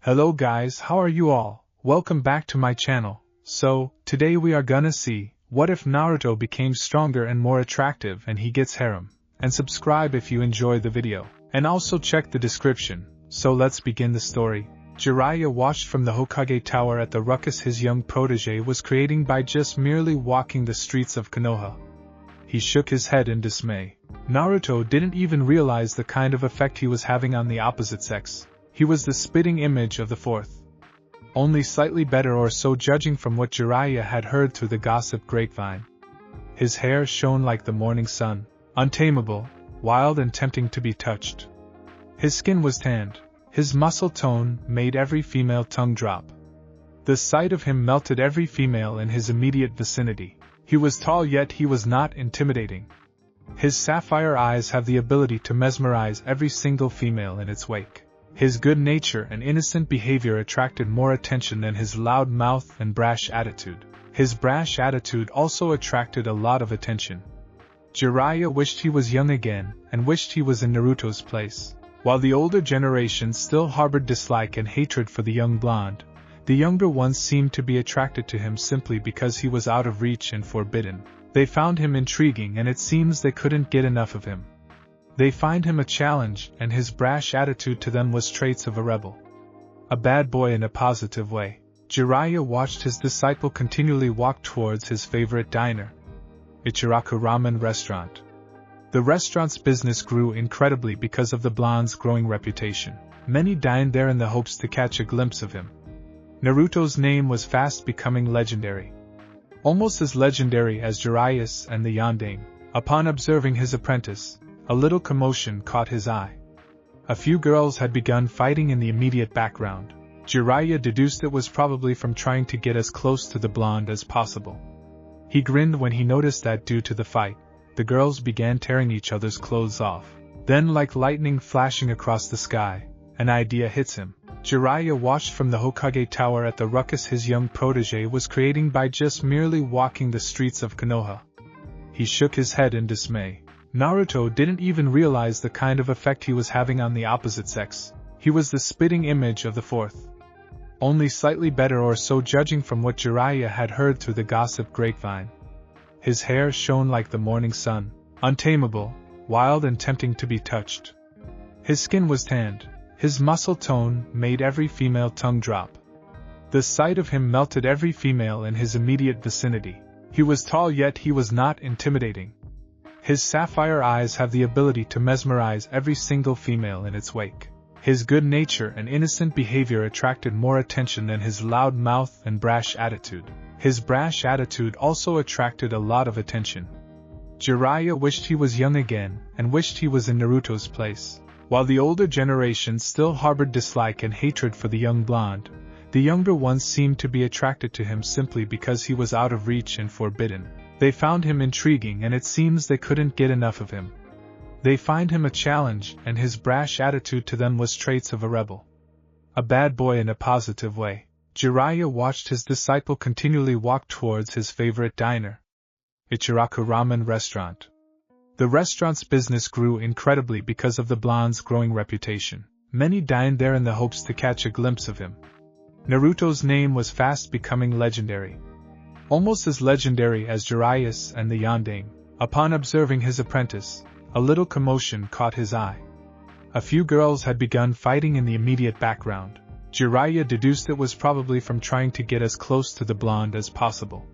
Hello guys, how are you all? Welcome back to my channel. So, today we are gonna see, what if Naruto became stronger and more attractive and he gets harem? And subscribe if you enjoy the video. And also check the description. So let's begin the story. Jiraiya watched from the Hokage tower at the ruckus his young protege was creating by just merely walking the streets of Konoha. He shook his head in dismay. Naruto didn't even realize the kind of effect he was having on the opposite sex. He was the spitting image of the fourth. Only slightly better or so judging from what Jiraiya had heard through the gossip grapevine. His hair shone like the morning sun, untamable, wild and tempting to be touched. His skin was tanned. His muscle tone made every female tongue drop. The sight of him melted every female in his immediate vicinity. He was tall yet he was not intimidating. His sapphire eyes have the ability to mesmerize every single female in its wake. His good nature and innocent behavior attracted more attention than his loud mouth and brash attitude. His brash attitude also attracted a lot of attention. Jiraiya wished he was young again and wished he was in Naruto's place. While the older generation still harbored dislike and hatred for the young blonde, the younger ones seemed to be attracted to him simply because he was out of reach and forbidden. They found him intriguing and it seems they couldn't get enough of him. They find him a challenge, and his brash attitude to them was traits of a rebel. A bad boy in a positive way. Jiraiya watched his disciple continually walk towards his favorite diner, Ichiraku ramen restaurant. The restaurant's business grew incredibly because of the blonde's growing reputation. Many dined there in the hopes to catch a glimpse of him. Naruto's name was fast becoming legendary. Almost as legendary as Jiraiya's and the Yandere. Upon observing his apprentice, a little commotion caught his eye. A few girls had begun fighting in the immediate background. Jiraiya deduced it was probably from trying to get as close to the blonde as possible. He grinned when he noticed that due to the fight, the girls began tearing each other's clothes off. Then, like lightning flashing across the sky, an idea hits him. Jiraiya watched from the Hokage tower at the ruckus his young protege was creating by just merely walking the streets of Konoha. He shook his head in dismay. Naruto didn't even realize the kind of effect he was having on the opposite sex. He was the spitting image of the fourth. Only slightly better or so judging from what Jiraiya had heard through the gossip grapevine. His hair shone like the morning sun, untamable, wild and tempting to be touched. His skin was tanned. His muscle tone made every female tongue drop. The sight of him melted every female in his immediate vicinity. He was tall yet he was not intimidating. His sapphire eyes have the ability to mesmerize every single female in its wake. His good nature and innocent behavior attracted more attention than his loud mouth and brash attitude. His brash attitude also attracted a lot of attention. Jiraiya wished he was young again and wished he was in Naruto's place. While the older generation still harbored dislike and hatred for the young blonde, the younger ones seemed to be attracted to him simply because he was out of reach and forbidden. They found him intriguing and it seems they couldn't get enough of him. They find him a challenge, and his brash attitude to them was traits of a rebel. A bad boy in a positive way. Jiraiya watched his disciple continually walk towards his favorite diner, Ichiraku ramen restaurant. The restaurant's business grew incredibly because of the blonde's growing reputation. Many dined there in the hopes to catch a glimpse of him. Naruto's name was fast becoming legendary. Almost as legendary as Jiraiya's and the Yandere. Upon observing his apprentice, a little commotion caught his eye. A few girls had begun fighting in the immediate background. Jiraiya deduced it was probably from trying to get as close to the blonde as possible.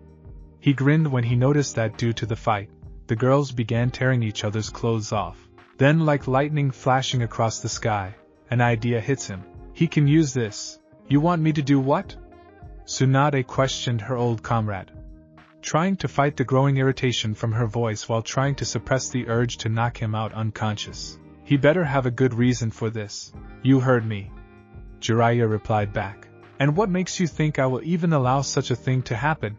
He grinned when he noticed that due to the fight, the girls began tearing each other's clothes off. Then, like lightning flashing across the sky, an idea hits him. He can use this. You want me to do what? Tsunade questioned her old comrade, trying to fight the growing irritation from her voice while trying to suppress the urge to knock him out unconscious. He better have a good reason for this. You heard me, Jiraiya replied back. And what makes you think I will even allow such a thing to happen,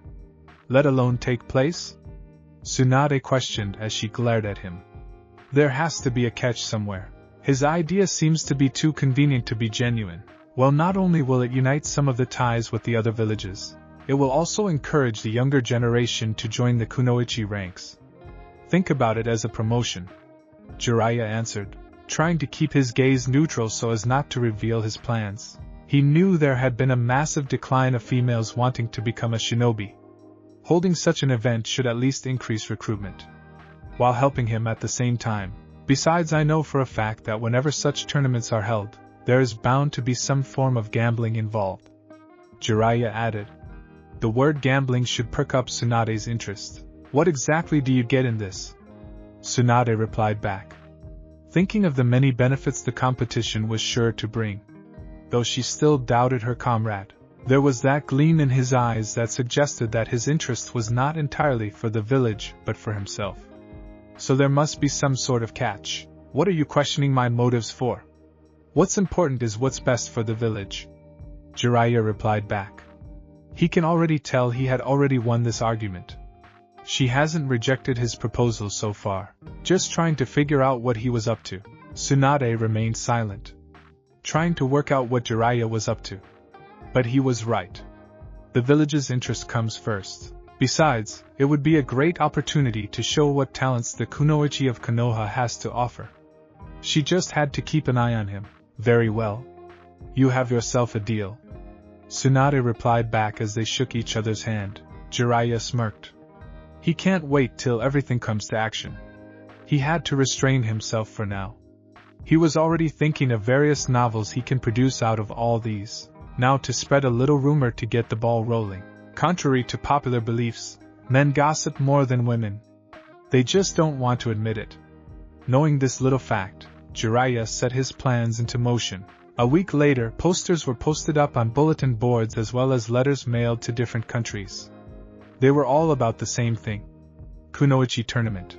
let alone take place? Tsunade questioned as she glared at him. There has to be a catch somewhere. His idea seems to be too convenient to be genuine. Well, not only will it unite some of the ties with the other villages, it will also encourage the younger generation to join the kunoichi ranks. Think about it as a promotion, Jiraiya answered, trying to keep his gaze neutral so as not to reveal his plans. He knew there had been a massive decline of females wanting to become a shinobi. Holding such an event should at least increase recruitment, while helping him at the same time. Besides, I know for a fact that whenever such tournaments are held, there is bound to be some form of gambling involved. Jiraiya added. The word gambling should perk up Tsunade's interest. What exactly do you get in this? Tsunade replied back, thinking of the many benefits the competition was sure to bring. Though she still doubted her comrade, there was that gleam in his eyes that suggested that his interest was not entirely for the village but for himself. So there must be some sort of catch. What are you questioning my motives for? What's important is what's best for the village. Jiraiya replied back. He can already tell he had already won this argument. She hasn't rejected his proposal so far, just trying to figure out what he was up to. Tsunade remained silent, trying to work out what Jiraiya was up to. But he was right. The village's interest comes first. Besides, it would be a great opportunity to show what talents the kunoichi of Konoha has to offer. She just had to keep an eye on him. Very well. You have yourself a deal. Tsunade replied back as they shook each other's hand. Jiraiya smirked. He can't wait till everything comes to action. He had to restrain himself for now. He was already thinking of various novels he can produce out of all these. Now to spread a little rumor to get the ball rolling. Contrary to popular beliefs, men gossip more than women. They just don't want to admit it. Knowing this little fact, Jiraiya set his plans into motion. A week later, posters were posted up on bulletin boards as well as letters mailed to different countries. They were all about the same thing. Kunoichi Tournament.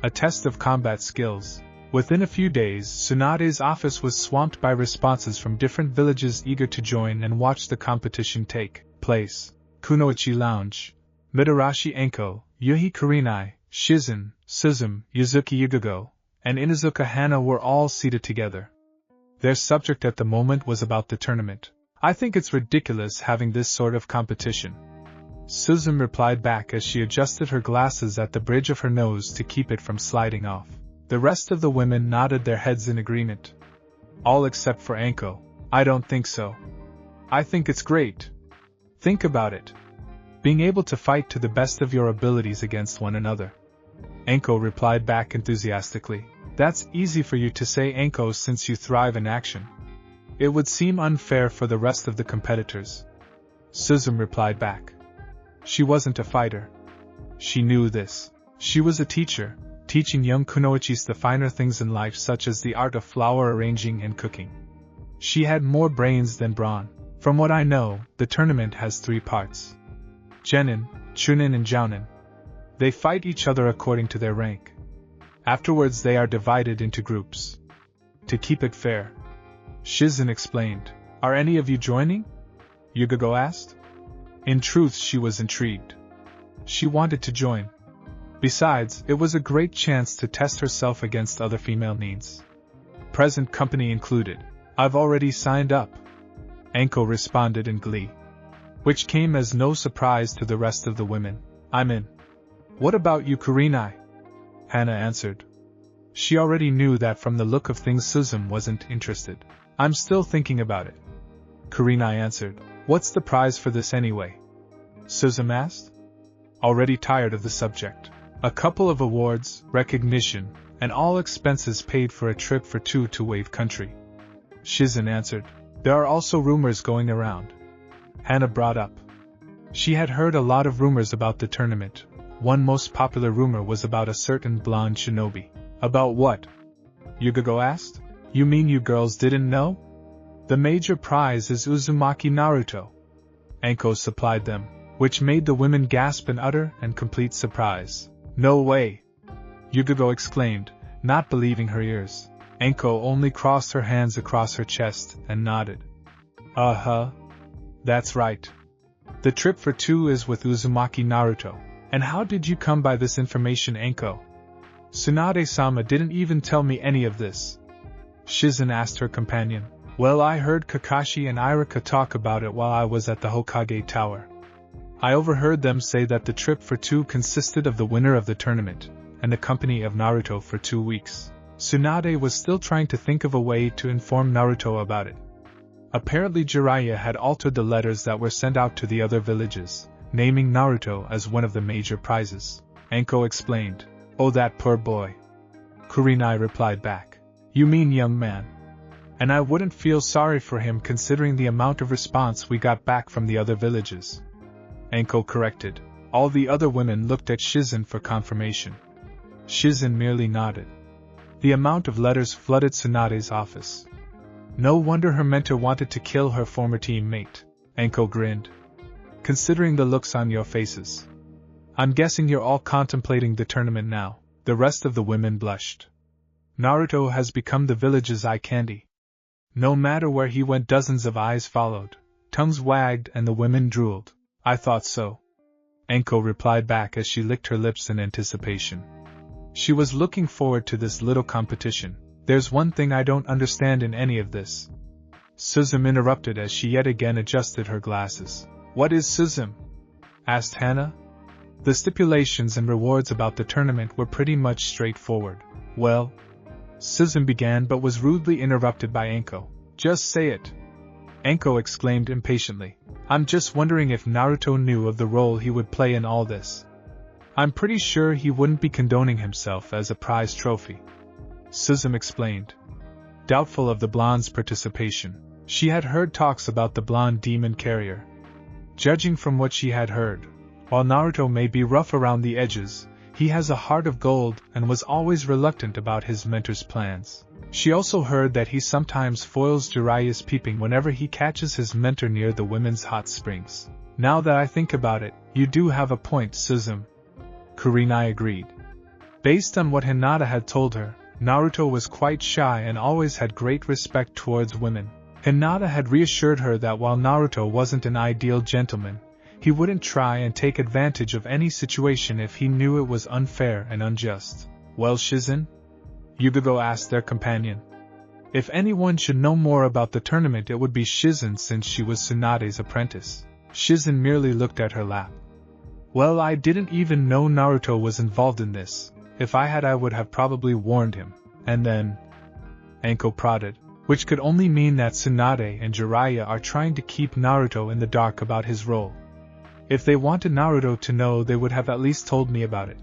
A test of combat skills. Within a few days, Tsunade's office was swamped by responses from different villages eager to join and watch the competition take place. Kunoichi Lounge. Midarashi Enko, Yuhi Kurenai, Shizen, Suzume, Yuzuki Yugago, and Inuzuka Hana were all seated together. Their subject at the moment was about the tournament. I think it's ridiculous having this sort of competition. Suzume replied back as she adjusted her glasses at the bridge of her nose to keep it from sliding off. The rest of the women nodded their heads in agreement. All except for Enko. I don't think so. I think it's great. Think about it. Being able to fight to the best of your abilities against one another. Enko replied back enthusiastically. That's easy for you to say, Enko, since you thrive in action. It would seem unfair for the rest of the competitors. Suzume replied back. She wasn't a fighter. She knew this. She was a teacher, teaching young kunoichis the finer things in life such as the art of flower arranging and cooking. She had more brains than brawn. From what I know, the tournament has 3 parts. Genin, Chunin and Jounin. They fight each other according to their rank. Afterwards they are divided into groups. To keep it fair. Shizen explained. Are any of you joining? Yugago asked. In truth, she was intrigued. She wanted to join. Besides, it was a great chance to test herself against other female needs. Present company included. I've already signed up. Enko responded in glee. Which came as no surprise to the rest of the women. I'm in. What about you, Kurenai? Hana answered. She already knew that from the look of things Suzume wasn't interested. I'm still thinking about it. Kurenai answered. What's the prize for this anyway? Suzume asked. Already tired of the subject. A couple of awards, recognition, and all expenses paid for a trip for 2 to Wave Country. Shizen answered. There are also rumors going around. Hana brought up. She had heard a lot of rumors about the tournament. One most popular rumor was about a certain blonde shinobi. About what? Yugago asked. You mean you girls didn't know? The major prize is Uzumaki Naruto. Enko supplied them, which made the women gasp in utter and complete surprise. No way! Yugago exclaimed, not believing her ears. Enko only crossed her hands across her chest and nodded. Uh-huh. That's right. The trip for 2 is with Uzumaki Naruto. And how did you come by this information, Enko? Tsunade-sama didn't even tell me any of this. Shizen asked her companion. Well, I heard Kakashi and Ichiraku talk about it while I was at the Hokage Tower. I overheard them say that the trip for 2 consisted of the winner of the tournament, and the company of Naruto for 2 weeks. Tsunade was still trying to think of a way to inform Naruto about it. Apparently Jiraiya had altered the letters that were sent out to the other villages, naming Naruto as one of the major prizes. Anko explained. Oh, that poor boy. Kurenai replied back. You mean young man? And I wouldn't feel sorry for him considering the amount of response we got back from the other villages. Anko corrected. All the other women looked at Shizen for confirmation. Shizen merely nodded. The amount of letters flooded Tsunade's office. No wonder her mentor wanted to kill her former teammate. Anko grinned. Considering the looks on your faces, I'm guessing you're all contemplating the tournament now. The rest of the women blushed. Naruto has become the village's eye candy. No matter where he went, dozens of eyes followed, tongues wagged, and the women drooled. I thought so. Anko replied back as she licked her lips in anticipation. She was looking forward to this little competition. There's one thing I don't understand in any of this. Sasame interrupted as she yet again adjusted her glasses. What is Sasame? Asked Hana. The stipulations and rewards about the tournament were pretty much straightforward. Well, Sasame began but was rudely interrupted by Anko. Just say it. Anko exclaimed impatiently. I'm just wondering if Naruto knew of the role he would play in all this. I'm pretty sure he wouldn't be condoning himself as a prize trophy. Sasame explained. Doubtful of the blonde's participation, she had heard talks about the blonde demon carrier. Judging from what she had heard, while Naruto may be rough around the edges, he has a heart of gold and was always reluctant about his mentor's plans. She also heard that he sometimes foils Jiraiya's peeping whenever he catches his mentor near the women's hot springs. Now that I think about it, you do have a point, Sasame. Kurenai agreed. Based on what Hinata had told her, Naruto was quite shy and always had great respect towards women. Hinata had reassured her that while Naruto wasn't an ideal gentleman, he wouldn't try and take advantage of any situation if he knew it was unfair and unjust. Well, Shizen? Yugogo asked their companion. If anyone should know more about the tournament, it would be Shizen, since she was Tsunade's apprentice. Shizen merely looked at her lap. Well, I didn't even know Naruto was involved in this. If I had, I would have probably warned him. And then... Anko prodded, which could only mean that Tsunade and Jiraiya are trying to keep Naruto in the dark about his role. If they wanted Naruto to know, they would have at least told me about it.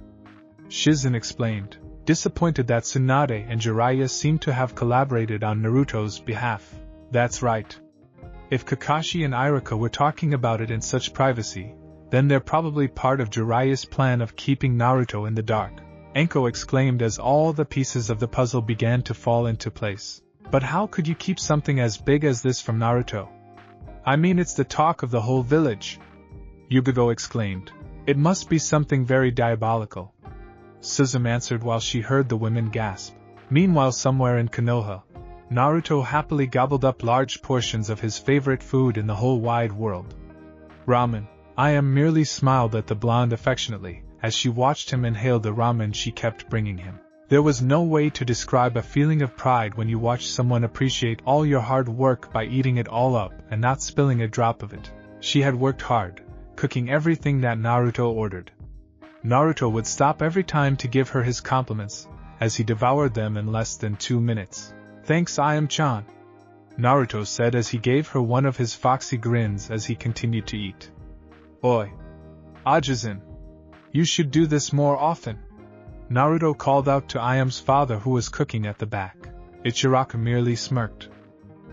Shizen explained, disappointed that Tsunade and Jiraiya seemed to have collaborated on Naruto's behalf. That's right. If Kakashi and Ichiraku were talking about it in such privacy, then they're probably part of Jiraiya's plan of keeping Naruto in the dark. Anko exclaimed as all the pieces of the puzzle began to fall into place. But how could you keep something as big as this from Naruto? I mean, it's the talk of the whole village. Yugogo exclaimed. It must be something very diabolical. Sasame answered while she heard the women gasp. Meanwhile, somewhere in Konoha, Naruto happily gobbled up large portions of his favorite food in the whole wide world. Ramen. I am merely smiled at the blonde affectionately, as she watched him inhale the ramen she kept bringing him. There was no way to describe a feeling of pride when you watch someone appreciate all your hard work by eating it all up and not spilling a drop of it. She had worked hard, cooking everything that Naruto ordered. Naruto would stop every time to give her his compliments, as he devoured them in less than 2 minutes. Thanks, Ayam-chan, Naruto said as he gave her one of his foxy grins as he continued to eat. Oi, Ajizin, you should do this more often, Naruto called out to Ayam's father, who was cooking at the back. Ichiraku merely smirked.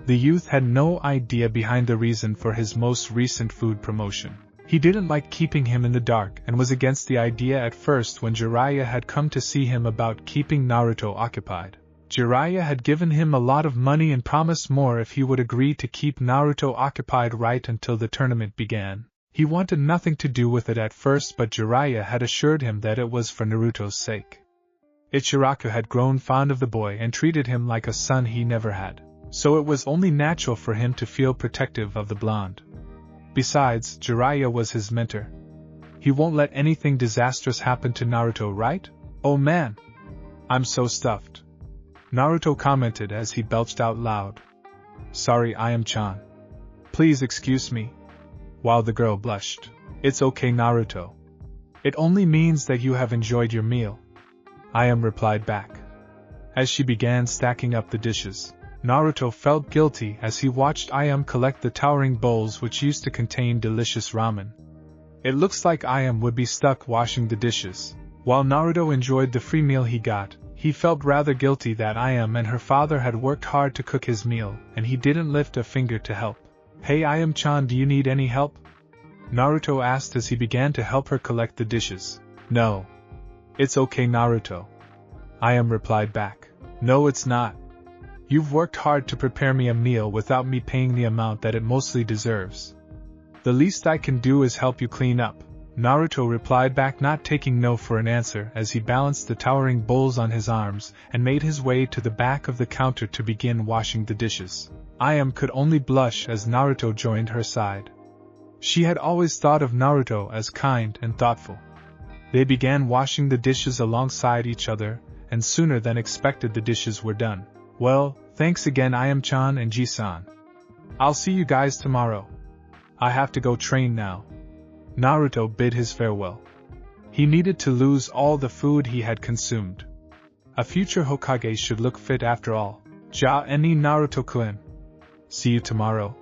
The youth had no idea behind the reason for his most recent food promotion. He didn't like keeping him in the dark and was against the idea at first when Jiraiya had come to see him about keeping Naruto occupied. Jiraiya had given him a lot of money and promised more if he would agree to keep Naruto occupied right until the tournament began. He wanted nothing to do with it at first, but Jiraiya had assured him that it was for Naruto's sake. Ichiraku had grown fond of the boy and treated him like a son he never had, so it was only natural for him to feel protective of the blonde. Besides, Jiraiya was his mentor. He won't let anything disastrous happen to Naruto, right? Oh man! I'm so stuffed, Naruto commented as he belched out loud. Sorry, Ayam-chan. Please excuse me. While the girl blushed. It's okay, Naruto. It only means that you have enjoyed your meal, Ayam replied back. As she began stacking up the dishes. Naruto felt guilty as he watched Ayam collect the towering bowls which used to contain delicious ramen. It looks like Ayam would be stuck washing the dishes. While Naruto enjoyed the free meal he got, he felt rather guilty that Ayam and her father had worked hard to cook his meal, and he didn't lift a finger to help. "Hey Ayam-chan, do you need any help?" Naruto asked as he began to help her collect the dishes. "No. It's okay, Naruto," Ayam replied back. "No, it's not. You've worked hard to prepare me a meal without me paying the amount that it mostly deserves. The least I can do is help you clean up," Naruto replied back, not taking no for an answer, as he balanced the towering bowls on his arms and made his way to the back of the counter to begin washing the dishes. Ayam could only blush as Naruto joined her side. She had always thought of Naruto as kind and thoughtful. They began washing the dishes alongside each other, and sooner than expected the dishes were done. "Well, thanks again Ayam-chan and Ji-san. I'll see you guys tomorrow. I have to go train now." Naruto bid his farewell. He needed to lose all the food he had consumed. A future Hokage should look fit after all. "Ja any Naruto-kun. See you tomorrow."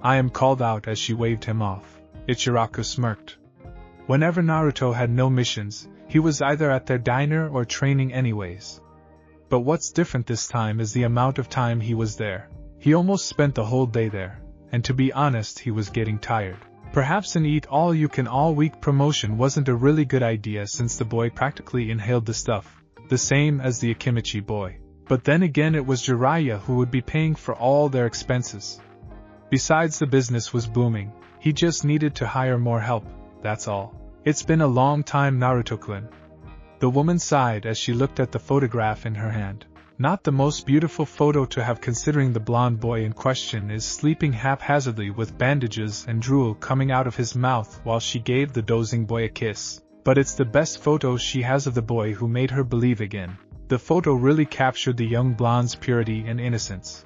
Ayam called out as she waved him off. Ichiraku smirked. Whenever Naruto had no missions, he was either at their diner or training anyways. But what's different this time is the amount of time he was there. He almost spent the whole day there, and to be honest he was getting tired. Perhaps an eat-all-you-can-all-week promotion wasn't a really good idea since the boy practically inhaled the stuff, the same as the Akimichi boy. But then again it was Jiraiya who would be paying for all their expenses. Besides, the business was booming, he just needed to hire more help, that's all. "It's been a long time, Naruto-kun." The woman sighed as she looked at the photograph in her hand. Not the most beautiful photo to have, considering the blonde boy in question is sleeping haphazardly with bandages and drool coming out of his mouth while she gave the dozing boy a kiss. But it's the best photo she has of the boy who made her believe again. The photo really captured the young blonde's purity and innocence.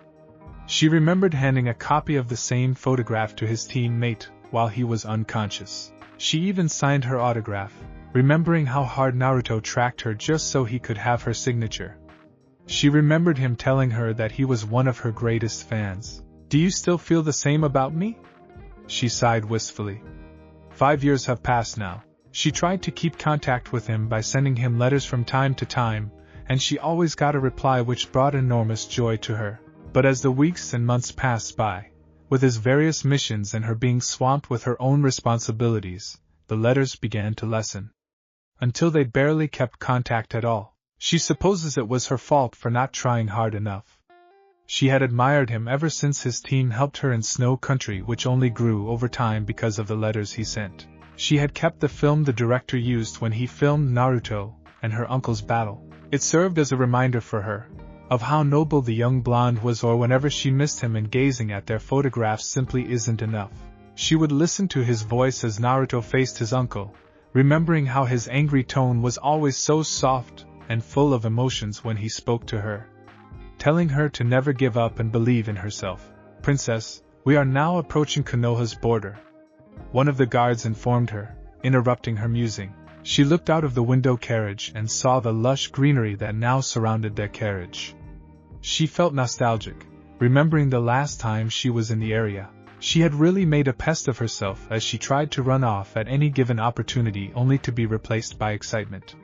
She remembered handing a copy of the same photograph to his teammate while he was unconscious. She even signed her autograph, remembering how hard Naruto tracked her just so he could have her signature. She remembered him telling her that he was one of her greatest fans. "Do you still feel the same about me?" She sighed wistfully. 5 years have passed now. She tried to keep contact with him by sending him letters from time to time, and she always got a reply which brought enormous joy to her. But as the weeks and months passed by, with his various missions and her being swamped with her own responsibilities, the letters began to lessen. Until they barely kept contact at all. She supposes it was her fault for not trying hard enough. She had admired him ever since his team helped her in Snow Country, which only grew over time because of the letters he sent. She had kept the film the director used when he filmed Naruto and her uncle's battle. It served as a reminder for her of how noble the young blonde was, or whenever she missed him and gazing at their photographs simply isn't enough. She would listen to his voice as Naruto faced his uncle, remembering how his angry tone was always so soft and full of emotions when he spoke to her, telling her to never give up and believe in herself. "Princess, we are now approaching Konoha's border," one of the guards informed her, interrupting her musing. She looked out of the window carriage and saw the lush greenery that now surrounded their carriage. She felt nostalgic, remembering the last time she was in the area. She had really made a pest of herself as she tried to run off at any given opportunity, only to be replaced by excitement.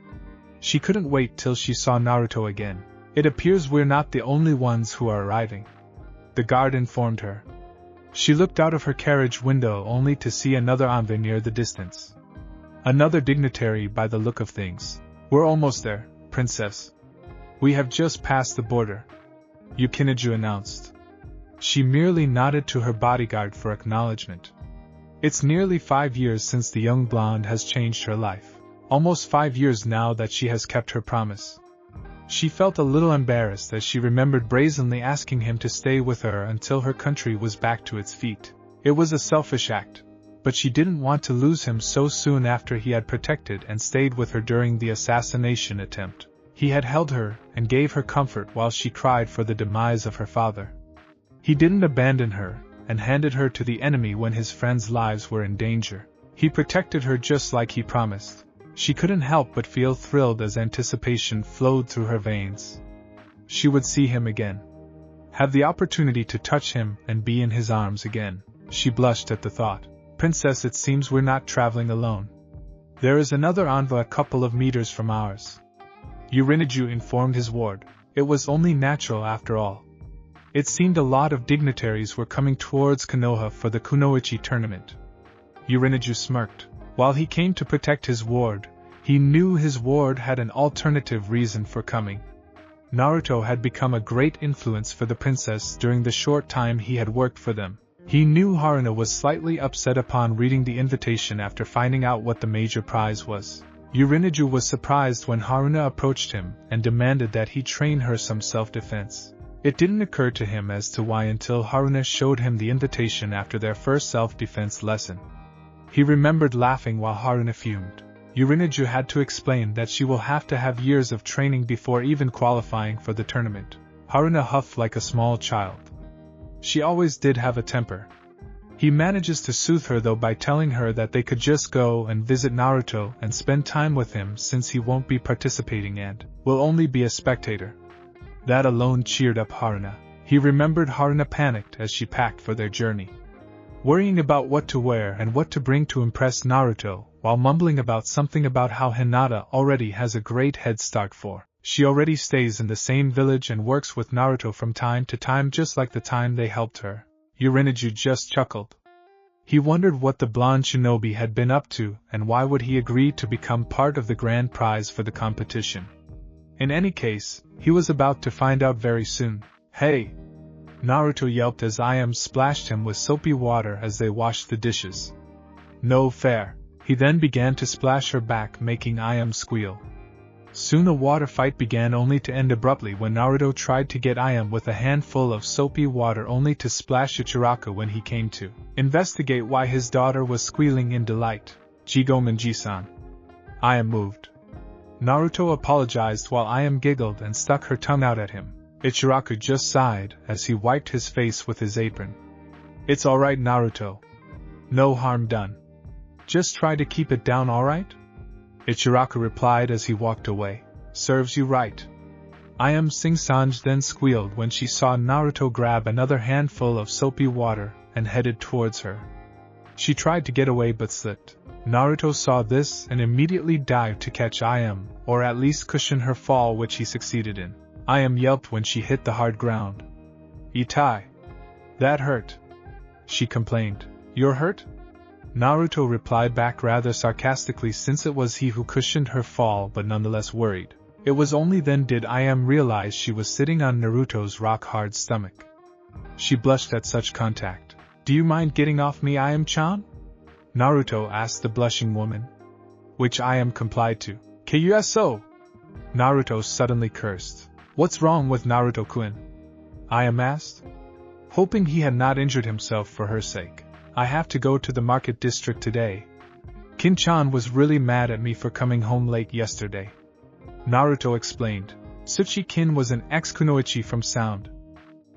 She couldn't wait till she saw Naruto again. "It appears we're not the only ones who are arriving," the guard informed her. She looked out of her carriage window only to see another envoy near the distance. Another dignitary by the look of things. "We're almost there, Princess. We have just passed the border," Yukinaju announced. She merely nodded to her bodyguard for acknowledgement. It's nearly 5 years since the young blonde has changed her life. Almost 5 years now that she has kept her promise. She felt a little embarrassed as she remembered brazenly asking him to stay with her until her country was back to its feet. It was a selfish act, but she didn't want to lose him so soon after he had protected and stayed with her during the assassination attempt. He had held her and gave her comfort while she cried for the demise of her father. He didn't abandon her and handed her to the enemy when his friends' lives were in danger. He protected her just like he promised. She couldn't help but feel thrilled as anticipation flowed through her veins. She would see him again. have the opportunity to touch him and be in his arms again. She blushed at the thought. Princess, it seems we're not traveling alone. There is another envoy a couple of meters from ours. Yurinaju informed his ward. It was only natural after all. It seemed a lot of dignitaries were coming towards Konoha for the kunoichi tournament. Yurinaju smirked. While he came to protect his ward, he knew his ward had an alternative reason for coming. Naruto had become a great influence for the princess during the short time he had worked for them. He knew Haruna was slightly upset upon reading the invitation after finding out what the major prize was. Yurinaju was surprised when Haruna approached him and demanded that he train her some self-defense. It didn't occur to him as to why until Haruna showed him the invitation after their first self-defense lesson. He remembered laughing while Haruna fumed. Yurinaju had to explain that she will have to have years of training before even qualifying for the tournament. Haruna huffed like a small child. She always did have a temper. He manages to soothe her though by telling her that they could just go and visit Naruto and spend time with him since he won't be participating and will only be a spectator. That alone cheered up Haruna. He remembered Haruna panicked as she packed for their journey, worrying about what to wear and what to bring to impress Naruto, while mumbling about something about how Hinata already has a great head start for. She already stays in the same village and works with Naruto from time to time just like the time they helped her. Yurinaju just chuckled. He wondered what the blonde shinobi had been up to and why would he agree to become part of the grand prize for the competition. In any case, he was about to find out very soon. Hey! Naruto yelped as Iam splashed him with soapy water as they washed the dishes. No fair. He then began to splash her back, making Iam squeal. Soon a water fight began only to end abruptly when Naruto tried to get Iam with a handful of soapy water only to splash Ichiraku when he came to investigate why his daughter was squealing in delight. Jigomen-ji-san. Iam moved. Naruto apologized while Iam giggled and stuck her tongue out at him. Ichiraku just sighed as he wiped his face with his apron. It's alright, Naruto. No harm done. Just try to keep it down, alright? Ichiraku replied as he walked away. Serves you right. Iam Sing-sanj then squealed when she saw Naruto grab another handful of soapy water and headed towards her. She tried to get away but slipped. Naruto saw this and immediately dived to catch Iam, or at least cushion her fall, which he succeeded in. Iam yelped when she hit the hard ground. Itai. That hurt. She complained. You're hurt? Naruto replied back rather sarcastically since it was he who cushioned her fall but nonetheless worried. It was only then did Iam realize she was sitting on Naruto's rock-hard stomach. She blushed at such contact. Do you mind getting off me, Iam-chan? Naruto asked the blushing woman. Which Iam complied to. Kuso! Naruto suddenly cursed. What's wrong with Naruto-kun? Iam asked, hoping he had not injured himself for her sake. I have to go to the market district today. Kin-chan was really mad at me for coming home late yesterday. Naruto explained. Tsuchi-kin was an ex-kunoichi from Sound.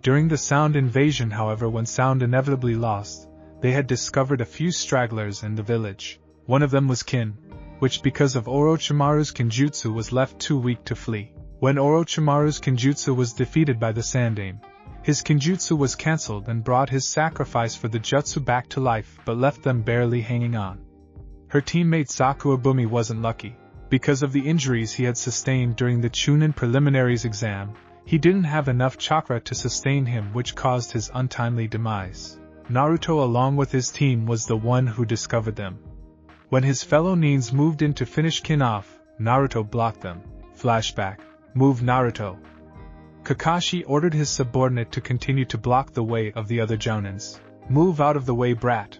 During the Sound invasion, however, when Sound inevitably lost, they had discovered a few stragglers in the village. One of them was Kin, which because of Orochimaru's Kenjutsu was left too weak to flee. When Orochimaru's Kenjutsu was defeated by the Sandaime, his Kenjutsu was cancelled and brought his sacrifice for the Jutsu back to life but left them barely hanging on. Her teammate Sakuabumi wasn't lucky. Because of the injuries he had sustained during the Chunin preliminaries exam, he didn't have enough chakra to sustain him, which caused his untimely demise. Naruto along with his team was the one who discovered them. When his fellow Nins moved in to finish Kin off, Naruto blocked them. Flashback. Move, Naruto. Kakashi ordered his subordinate to continue to block the way of the other Jounins. Move out of the way, brat.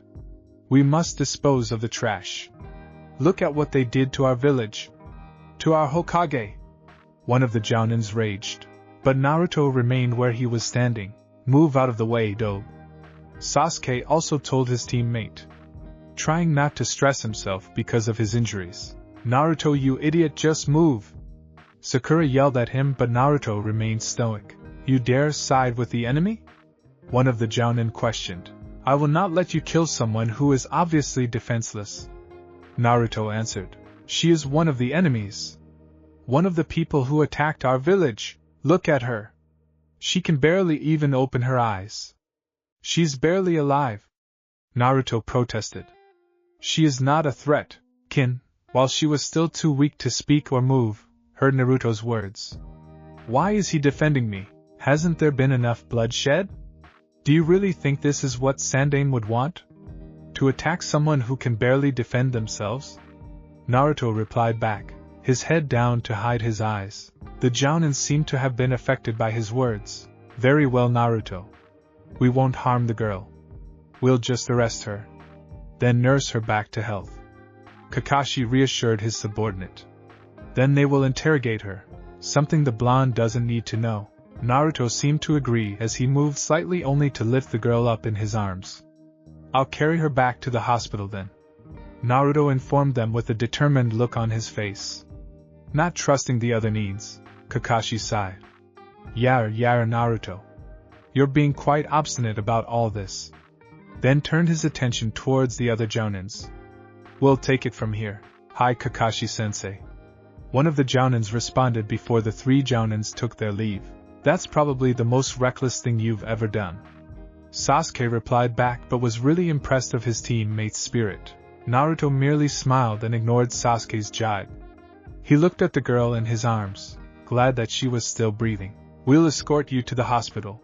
We must dispose of the trash. Look at what they did to our village. To our Hokage. One of the Jounins raged. But Naruto remained where he was standing. Move out of the way, Dobe. Sasuke also told his teammate, trying not to stress himself because of his injuries. Naruto, you idiot, just move. Sakura yelled at him, but Naruto remained stoic. You dare side with the enemy? One of the Jounin questioned. I will not let you kill someone who is obviously defenseless. Naruto answered. She is one of the enemies. One of the people who attacked our village. Look at her. She can barely even open her eyes. She's barely alive. Naruto protested. She is not a threat. Kin, while she was still too weak to speak or move, heard Naruto's words. Why is he defending me? Hasn't there been enough bloodshed? Do you really think this is what Sandaime would want? To attack someone who can barely defend themselves? Naruto replied back, his head down to hide his eyes. The Jounins seemed to have been affected by his words. Very well, Naruto. We won't harm the girl. We'll just arrest her. Then nurse her back to health. Kakashi reassured his subordinate. Then they will interrogate her, something the blonde doesn't need to know. Naruto seemed to agree as he moved slightly only to lift the girl up in his arms. I'll carry her back to the hospital then. Naruto informed them with a determined look on his face. Not trusting the other needs, Kakashi sighed. Yar Naruto. You're being quite obstinate about all this. Then turned his attention towards the other Jounins. We'll take it from here. Hi Kakashi-sensei. One of the Jounins responded before the three Jounins took their leave. That's probably the most reckless thing you've ever done. Sasuke replied back but was really impressed of his teammate's spirit. Naruto merely smiled and ignored Sasuke's jibe. He looked at the girl in his arms, glad that she was still breathing. We'll escort you to the hospital.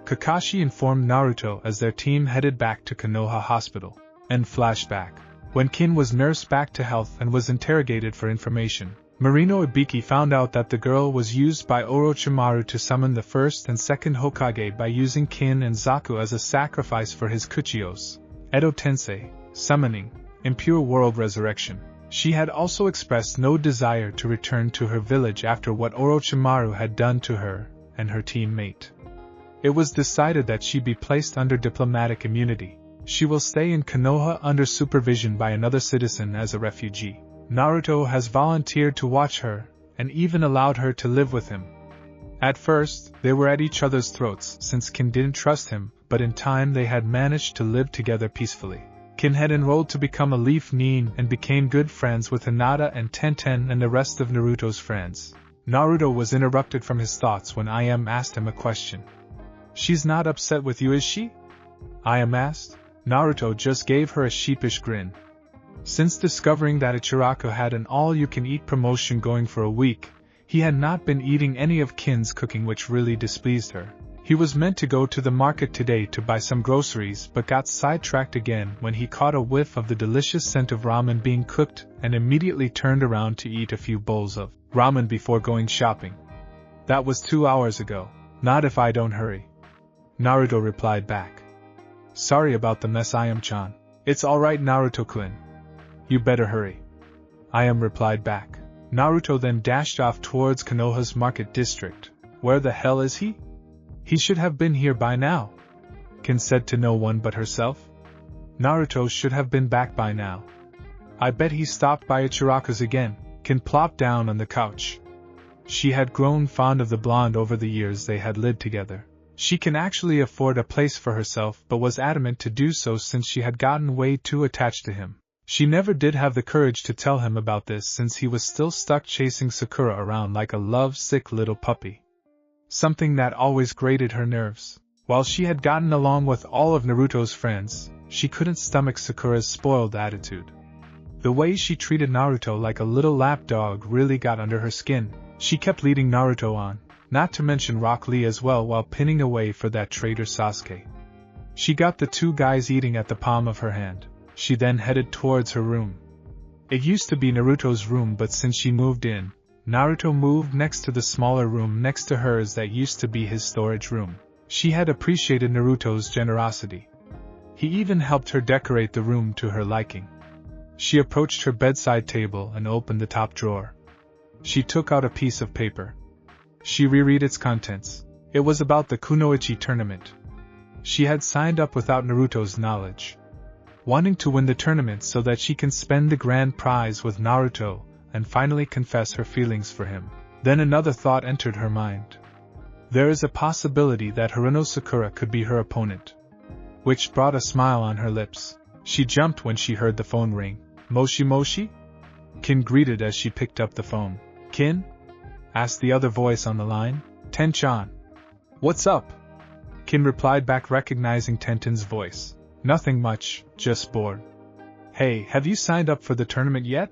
Kakashi informed Naruto as their team headed back to Konoha Hospital. End flashback. When Kin was nursed back to health and was interrogated for information, Marino Ibiki found out that the girl was used by Orochimaru to summon the first and second Hokage by using Kin and Zaku as a sacrifice for his Kuchiyos. Edo Tensei, summoning, impure world resurrection. She had also expressed no desire to return to her village after what Orochimaru had done to her and her teammate. It was decided that she be placed under diplomatic immunity. She will stay in Konoha under supervision by another citizen as a refugee. Naruto has volunteered to watch her, and even allowed her to live with him. At first, they were at each other's throats since Kin didn't trust him, but in time they had managed to live together peacefully. Kin had enrolled to become a Leaf Nin and became good friends with Hinata and Tenten and the rest of Naruto's friends. Naruto was interrupted from his thoughts when I.M. asked him a question. She's not upset with you, is she? I.M. asked. Naruto just gave her a sheepish grin. Since discovering that Ichiraku had an all-you-can-eat promotion going for a week, he had not been eating any of Kin's cooking, which really displeased her. He was meant to go to the market today to buy some groceries but got sidetracked again when he caught a whiff of the delicious scent of ramen being cooked and immediately turned around to eat a few bowls of ramen before going shopping. That was 2 hours ago. Not if I don't hurry. Naruto replied back. Sorry about the mess, I.M.-chan. It's alright, Naruto-kun. You better hurry. I.M. replied back. Naruto then dashed off towards Konoha's market district. Where the hell is he? He should have been here by now. Kin said to no one but herself. Naruto should have been back by now. I bet he stopped by Ichiraku's again. Kin plopped down on the couch. She had grown fond of the blonde over the years they had lived together. She can actually afford a place for herself but was adamant to do so since she had gotten way too attached to him. She never did have the courage to tell him about this since he was still stuck chasing Sakura around like a love-sick little puppy. Something that always grated her nerves. While she had gotten along with all of Naruto's friends, she couldn't stomach Sakura's spoiled attitude. The way she treated Naruto like a little lapdog really got under her skin. She kept leading Naruto on, not to mention Rock Lee as well, while pinning away for that traitor Sasuke. She got the two guys eating at the palm of her hand. She then headed towards her room. It used to be Naruto's room, but since she moved in, Naruto moved next to the smaller room next to hers that used to be his storage room. She had appreciated Naruto's generosity. He even helped her decorate the room to her liking. She approached her bedside table and opened the top drawer. She took out a piece of paper. She reread its contents. It was about the Kunoichi tournament. She had signed up without Naruto's knowledge, wanting to win the tournament so that she can spend the grand prize with Naruto and finally confess her feelings for him. Then another thought entered her mind. There is a possibility that Haruno Sakura could be her opponent, which brought a smile on her lips. She jumped when she heard the phone ring. Moshi Moshi? Kin greeted as she picked up the phone. Kin? Asked the other voice on the line. Ten-chan. What's up? Kin replied back, recognizing Tenten's voice. Nothing much, just bored. Hey, have you signed up for the tournament yet?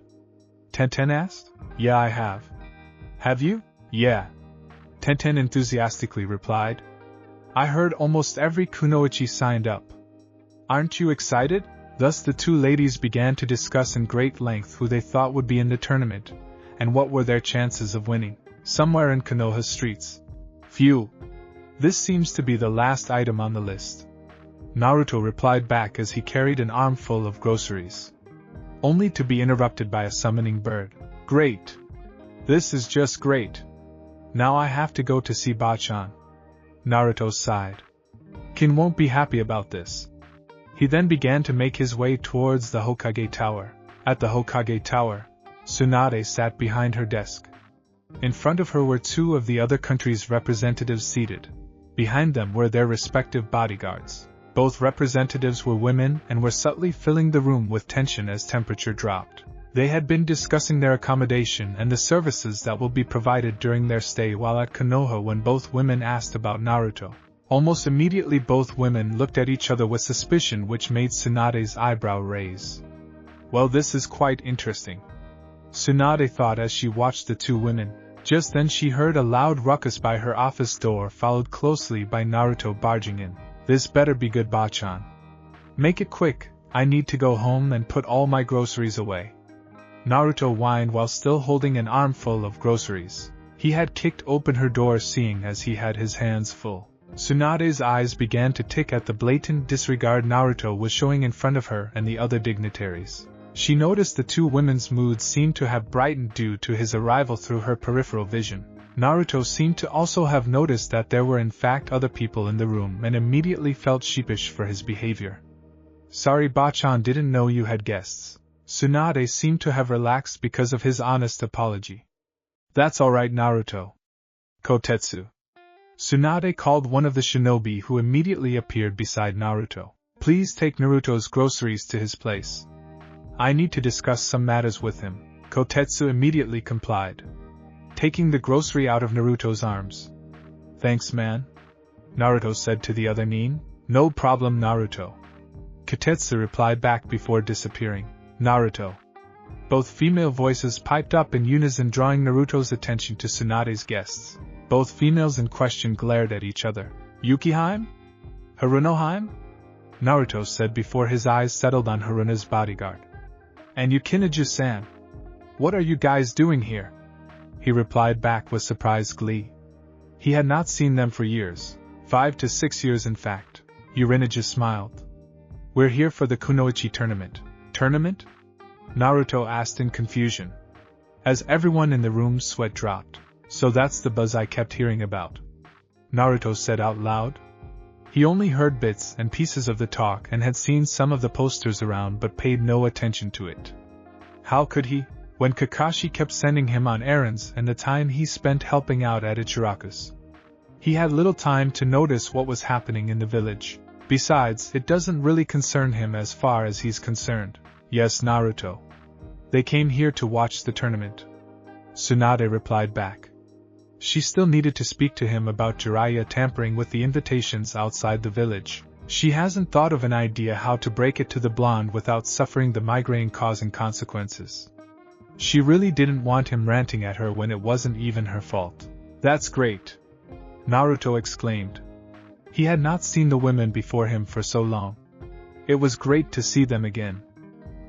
Tenten asked. Yeah, I have. Have you? Yeah. Tenten enthusiastically replied. I heard almost every kunoichi signed up. Aren't you excited? Thus the two ladies began to discuss in great length who they thought would be in the tournament, and what were their chances of winning, somewhere in Konoha streets. Phew. This seems to be the last item on the list. Naruto replied back as he carried an armful of groceries. Only to be interrupted by a summoning bird. Great. This is just great. Now I have to go to see Bachan. Naruto sighed. Kin won't be happy about this. He then began to make his way towards the Hokage Tower. At the Hokage Tower, Tsunade sat behind her desk. In front of her were two of the other country's representatives seated. Behind them were their respective bodyguards. Both representatives were women and were subtly filling the room with tension as temperature dropped. They had been discussing their accommodation and the services that will be provided during their stay while at Konoha when both women asked about Naruto. Almost immediately both women looked at each other with suspicion, which made Tsunade's eyebrow raise. Well, this is quite interesting, Tsunade thought as she watched the two women. Just then she heard a loud ruckus by her office door, followed closely by Naruto barging in. This better be good, Bachan. Make it quick, I need to go home and put all my groceries away. Naruto whined while still holding an armful of groceries. He had kicked open her door, seeing as he had his hands full. Tsunade's eyes began to tick at the blatant disregard Naruto was showing in front of her and the other dignitaries. She noticed the two women's moods seemed to have brightened due to his arrival through her peripheral vision. Naruto seemed to also have noticed that there were in fact other people in the room and immediately felt sheepish for his behavior. Sorry, Bachan, didn't know you had guests. Tsunade seemed to have relaxed because of his honest apology. That's alright, Naruto. Kotetsu. Tsunade called one of the shinobi who immediately appeared beside Naruto. Please take Naruto's groceries to his place. I need to discuss some matters with him. Kotetsu immediately complied, taking the grocery out of Naruto's arms. Thanks, man, Naruto said to the other nin. No problem, Naruto. Kotetsu replied back before disappearing. Naruto. Both female voices piped up in unison, drawing Naruto's attention to Tsunade's guests. Both females in question glared at each other. Yukiheim? Harunoheim? Naruto said before his eyes settled on Haruna's bodyguard. And Yukinaju-san? What are you guys doing here? He replied back with surprised glee. He had not seen them for years. 5 to 6 years in fact. Yurinaju smiled. We're here for the kunoichi tournament. Tournament? Naruto asked in confusion. As everyone in the room's sweat dropped. So that's the buzz I kept hearing about, Naruto said out loud. He only heard bits and pieces of the talk and had seen some of the posters around but paid no attention to it. How could he, when Kakashi kept sending him on errands and the time he spent helping out at Ichiraku's? He had little time to notice what was happening in the village. Besides, it doesn't really concern him as far as he's concerned. Yes, Naruto. They came here to watch the tournament, Tsunade replied back. She still needed to speak to him about Jiraiya tampering with the invitations outside the village. She hasn't thought of an idea how to break it to the blonde without suffering the migraine-causing consequences. She really didn't want him ranting at her when it wasn't even her fault. That's great, Naruto exclaimed. He had not seen the women before him for so long. It was great to see them again.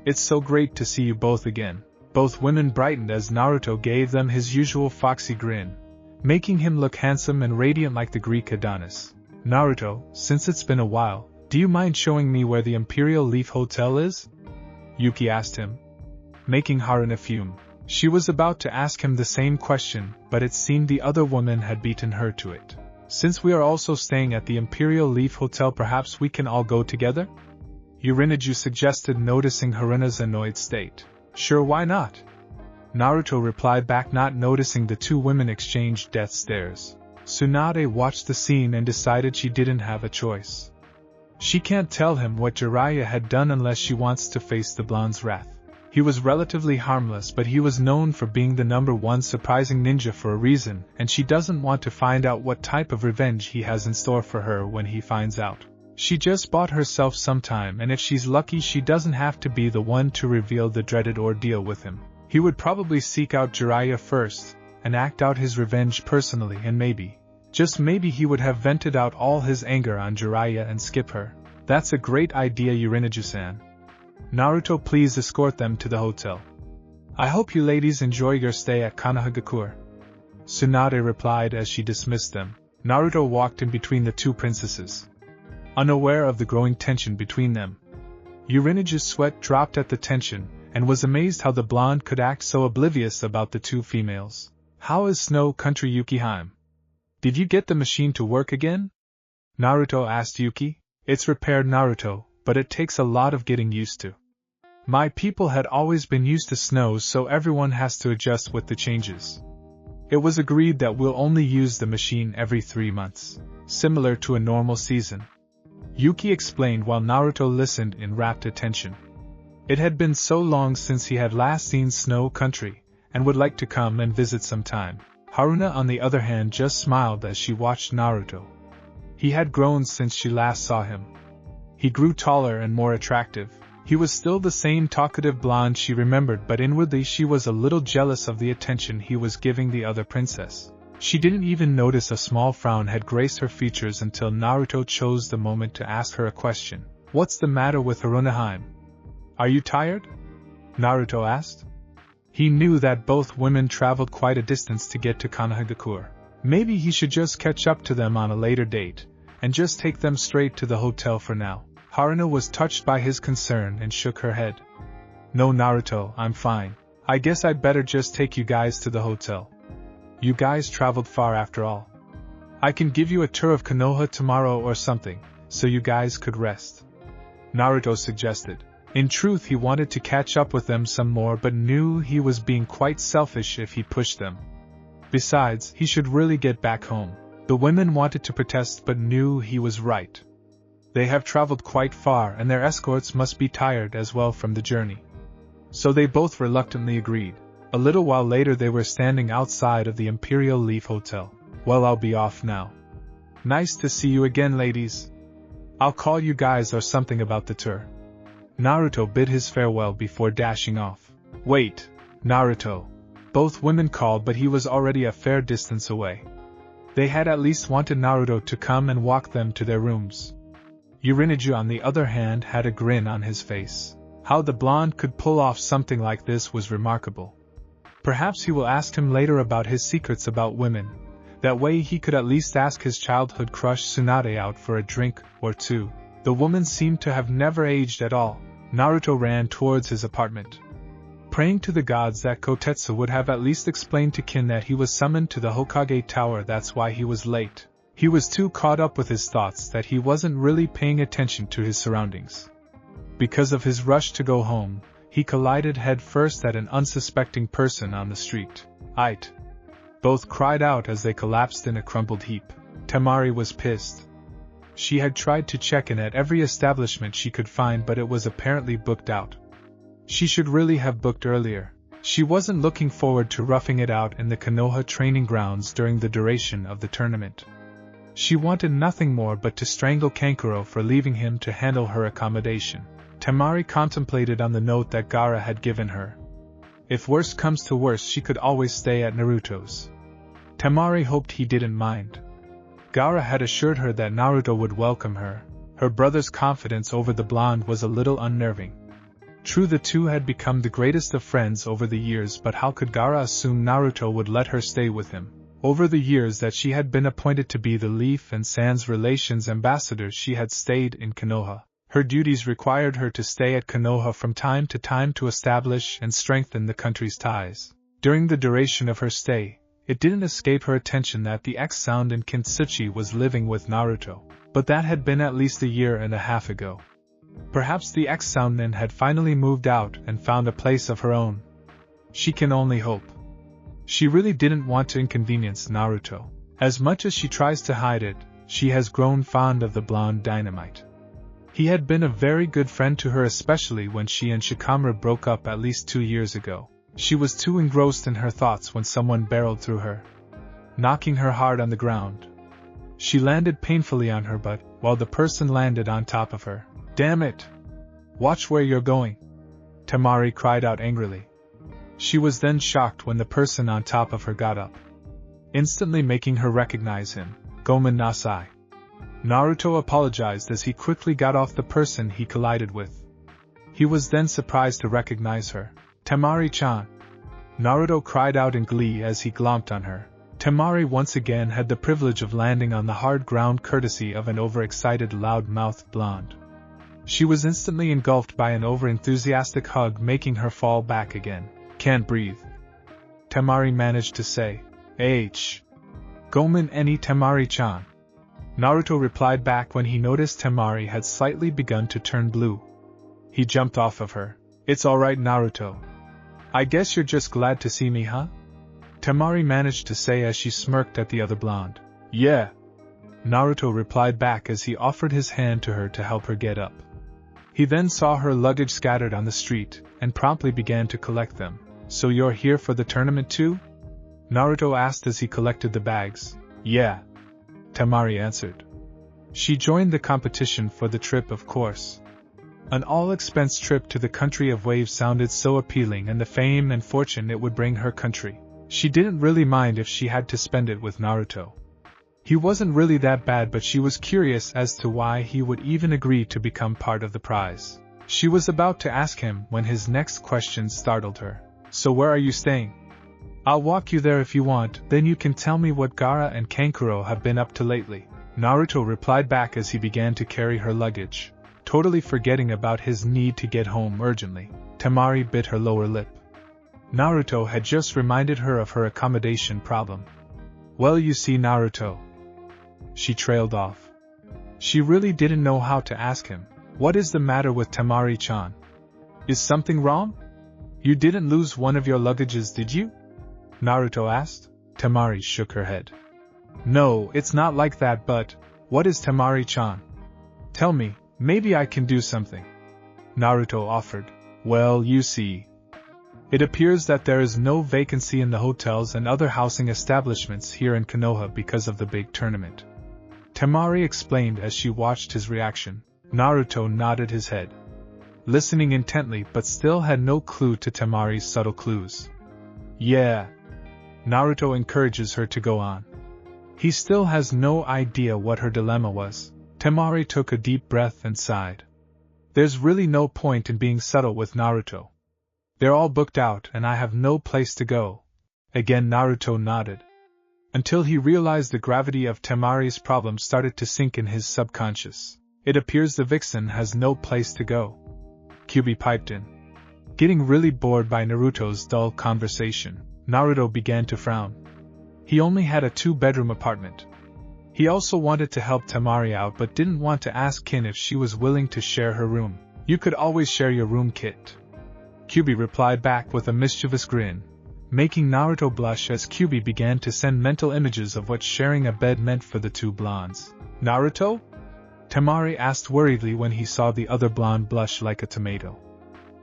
It's so great to see you both again. Both women brightened as Naruto gave them his usual foxy grin, making him look handsome and radiant like the Greek Adonis. Naruto, since it's been a while, do you mind showing me where the Imperial Leaf Hotel is? Yuki asked him, making Haruna fume. She was about to ask him the same question, but it seemed the other woman had beaten her to it. Since we are also staying at the Imperial Leaf Hotel, perhaps we can all go together? Yurinaju suggested, noticing Haruna's annoyed state. Sure, why not? Naruto replied back, not noticing the two women exchanged death stares. Tsunade watched the scene and decided she didn't have a choice. She can't tell him what Jiraiya had done unless she wants to face the blonde's wrath. He was relatively harmless, but he was known for being the #1 surprising ninja for a reason, and she doesn't want to find out what type of revenge he has in store for her when he finds out. She just bought herself some time, and if she's lucky she doesn't have to be the one to reveal the dreaded ordeal with him. He would probably seek out Jiraiya first, and act out his revenge personally, and maybe, just maybe, he would have vented out all his anger on Jiraiya and skip her. That's a great idea, Yurinaju-san. Naruto, please escort them to the hotel. I hope you ladies enjoy your stay at Konohagakure. Tsunade replied as she dismissed them. Naruto walked in between the two princesses, unaware of the growing tension between them. Yurinaju's sweat dropped at the tension, and was amazed how the blonde could act so oblivious about the two females. How is Snow Country, Yukiheim? Did you get the machine to work again? Naruto asked Yuki. It's repaired, Naruto, but it takes a lot of getting used to. My people had always been used to snow, so everyone has to adjust with the changes. It was agreed that we'll only use the machine every 3 months, similar to a normal season. Yuki explained while Naruto listened in rapt attention. It had been so long since he had last seen Snow Country, and would like to come and visit sometime. Haruna, on the other hand, just smiled as she watched Naruto. He had grown since she last saw him. He grew taller and more attractive. He was still the same talkative blonde she remembered, but inwardly she was a little jealous of the attention he was giving the other princess. She didn't even notice a small frown had graced her features until Naruto chose the moment to ask her a question. What's the matter with Harunaheim? Are you tired? Naruto asked. He knew that both women traveled quite a distance to get to Konohagakure. Maybe he should just catch up to them on a later date, and just take them straight to the hotel for now. Haruna was touched by his concern and shook her head. No, Naruto, I'm fine. I guess I'd better just take you guys to the hotel. You guys traveled far after all. I can give you a tour of Konoha tomorrow or something, so you guys could rest. Naruto suggested. In truth, he wanted to catch up with them some more, but knew he was being quite selfish if he pushed them. Besides, he should really get back home. The women wanted to protest but knew he was right. They have traveled quite far and their escorts must be tired as well from the journey. So they both reluctantly agreed. A little while later they were standing outside of the Imperial Leaf Hotel. Well, I'll be off now. Nice to see you again, ladies. I'll call you guys or something about the tour. Naruto bid his farewell before dashing off. Wait, Naruto. Both women called, but he was already a fair distance away. They had at least wanted Naruto to come and walk them to their rooms. Yurinaju, on the other hand, had a grin on his face. How the blonde could pull off something like this was remarkable. Perhaps he will ask him later about his secrets about women. That way he could at least ask his childhood crush Tsunade out for a drink or two. The woman seemed to have never aged at all. Naruto ran towards his apartment, praying to the gods that Kotetsu would have at least explained to Kin that he was summoned to the Hokage Tower. That's why he was late. He was too caught up with his thoughts that he wasn't really paying attention to his surroundings. Because of his rush to go home, he collided headfirst at an unsuspecting person on the street. "Ait!" Both cried out as they collapsed in a crumpled heap. Temari was pissed. She had tried to check in at every establishment she could find, but it was apparently booked out. She should really have booked earlier. She wasn't looking forward to roughing it out in the Konoha training grounds during the duration of the tournament. She wanted nothing more but to strangle Kankuro for leaving him to handle her accommodation. Temari contemplated on the note that Gaara had given her. If worst comes to worst, she could always stay at Naruto's. Temari hoped he didn't mind. Gaara had assured her that Naruto would welcome her. Her brother's confidence over the blonde was a little unnerving. True, the two had become the greatest of friends over the years, but how could Gaara assume Naruto would let her stay with him? Over the years that she had been appointed to be the Leaf and Sans Relations Ambassador, she had stayed in Konoha. Her duties required her to stay at Konoha from time to time to establish and strengthen the country's ties. During the duration of her stay, it didn't escape her attention that the ex-Sound in Kintsuchi was living with Naruto, but that had been at least a year and a half ago. Perhaps the ex-Soundman had finally moved out and found a place of her own. She can only hope. She really didn't want to inconvenience Naruto. As much as she tries to hide it, she has grown fond of the blonde Dynamite. He had been a very good friend to her, especially when she and Shikamura broke up at least 2 years ago. She was too engrossed in her thoughts when someone barreled through her, knocking her hard on the ground. She landed painfully on her butt, while the person landed on top of her. "Damn it! Watch where you're going!" Temari cried out angrily. She was then shocked when the person on top of her got up, instantly making her recognize him. "Gomen nasai." Naruto apologized as he quickly got off the person he collided with. He was then surprised to recognize her. "Temari-chan!" Naruto cried out in glee as he glomped on her. Temari once again had the privilege of landing on the hard ground courtesy of an overexcited loud-mouthed blonde. She was instantly engulfed by an over-enthusiastic hug, making her fall back again. "Can't breathe," Temari managed to say. "Gomen any Temari-chan." Naruto replied back when he noticed Temari had slightly begun to turn blue. He jumped off of her. "It's alright, Naruto. I guess you're just glad to see me, huh?" Temari managed to say as she smirked at the other blonde. "Yeah," Naruto replied back as he offered his hand to her to help her get up. He then saw her luggage scattered on the street, and promptly began to collect them. "So you're here for the tournament too?" Naruto asked as he collected the bags. "Yeah," Temari answered. She joined the competition for the trip, of course. An all-expense trip to the country of waves sounded so appealing, and the fame and fortune it would bring her country. She didn't really mind if she had to spend it with Naruto. He wasn't really that bad, but she was curious as to why he would even agree to become part of the prize. She was about to ask him when his next question startled her. "So where are you staying?" "I'll walk you there if you want, then you can tell me what Gaara and Kankuro have been up to lately," Naruto replied back as he began to carry her luggage, totally forgetting about his need to get home urgently. Temari bit her lower lip. Naruto had just reminded her of her accommodation problem. "Well, you see, Naruto," she trailed off. She really didn't know how to ask him. "What is the matter with Temari-chan? Is something wrong? You didn't lose one of your luggages, did you?" Naruto asked. Temari shook her head. "No, it's not like that, but what is Temari-chan? Tell me, maybe I can do something," Naruto offered. "Well, you see, it appears that there is no vacancy in the hotels and other housing establishments here in Konoha because of the big tournament," Temari explained as she watched his reaction. Naruto nodded his head, listening intently but still had no clue to Temari's subtle clues. "Yeah," Naruto encourages her to go on. He still has no idea what her dilemma was. Temari took a deep breath and sighed. "There's really no point in being subtle with Naruto. They're all booked out and I have no place to go." Again Naruto nodded, until he realized the gravity of Temari's problem started to sink in his subconscious. "It appears the vixen has no place to go," Kyubi piped in. Getting really bored by Naruto's dull conversation, Naruto began to frown. He only had a 2-bedroom apartment. He also wanted to help Temari out but didn't want to ask Kin if she was willing to share her room. "You could always share your room, Kit," Kyubi replied back with a mischievous grin, making Naruto blush as Kyubi began to send mental images of what sharing a bed meant for the two blondes. "Naruto?" Temari asked worriedly when he saw the other blonde blush like a tomato.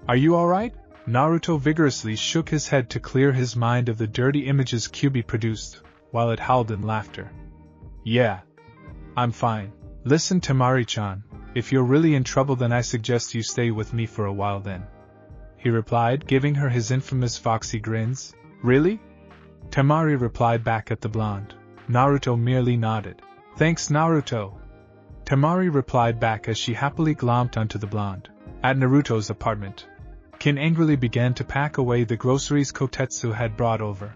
"Are you alright?" Naruto vigorously shook his head to clear his mind of the dirty images Kyubi produced, while it howled in laughter. "Yeah, I'm fine. Listen, Temari-chan, if you're really in trouble then I suggest you stay with me for a while then," he replied, giving her his infamous foxy grins. "Really?" Temari replied back at the blonde. Naruto merely nodded. "Thanks, Naruto," Temari replied back as she happily glomped onto the blonde. At Naruto's apartment, Kin angrily began to pack away the groceries Kotetsu had brought over.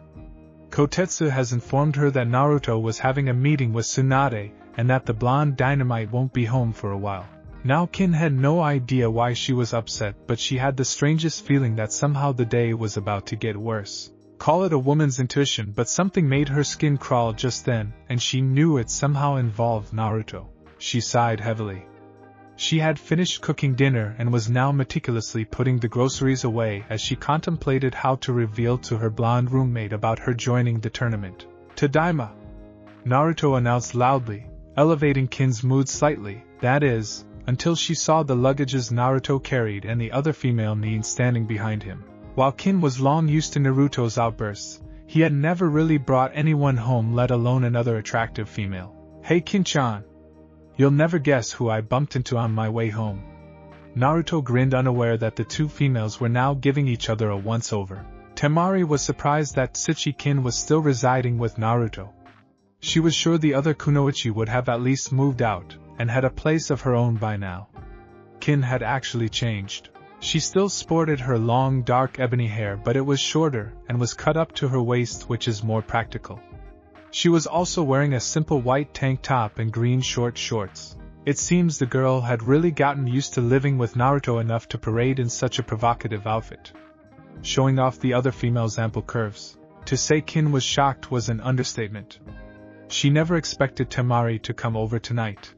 Kotetsu has informed her that Naruto was having a meeting with Tsunade, and that the blonde dynamite won't be home for a while. Now Kin had no idea why she was upset, but she had the strangest feeling that somehow the day was about to get worse. Call it a woman's intuition, but something made her skin crawl just then, and she knew it somehow involved Naruto. She sighed heavily. She had finished cooking dinner and was now meticulously putting the groceries away as she contemplated how to reveal to her blonde roommate about her joining the tournament. "Tadaima!" Naruto announced loudly, elevating Kin's mood slightly. "That is, until she saw the luggages Naruto carried and the other female nin standing behind him. While Kin was long used to Naruto's outbursts, he had never really brought anyone home, let alone another attractive female. "Hey Kin-chan! You'll never guess who I bumped into on my way home." Naruto grinned, unaware that the two females were now giving each other a once-over. Temari was surprised that Tsuchi-kin was still residing with Naruto. She was sure the other kunoichi would have at least moved out, and had a place of her own by now. Kin had actually changed. She still sported her long dark ebony hair, but it was shorter, and was cut up to her waist, which is more practical. She was also wearing a simple white tank top and green short shorts. It seems the girl had really gotten used to living with Naruto enough to parade in such a provocative outfit, showing off the other female's ample curves. To say Kin was shocked was an understatement. She never expected Temari to come over tonight.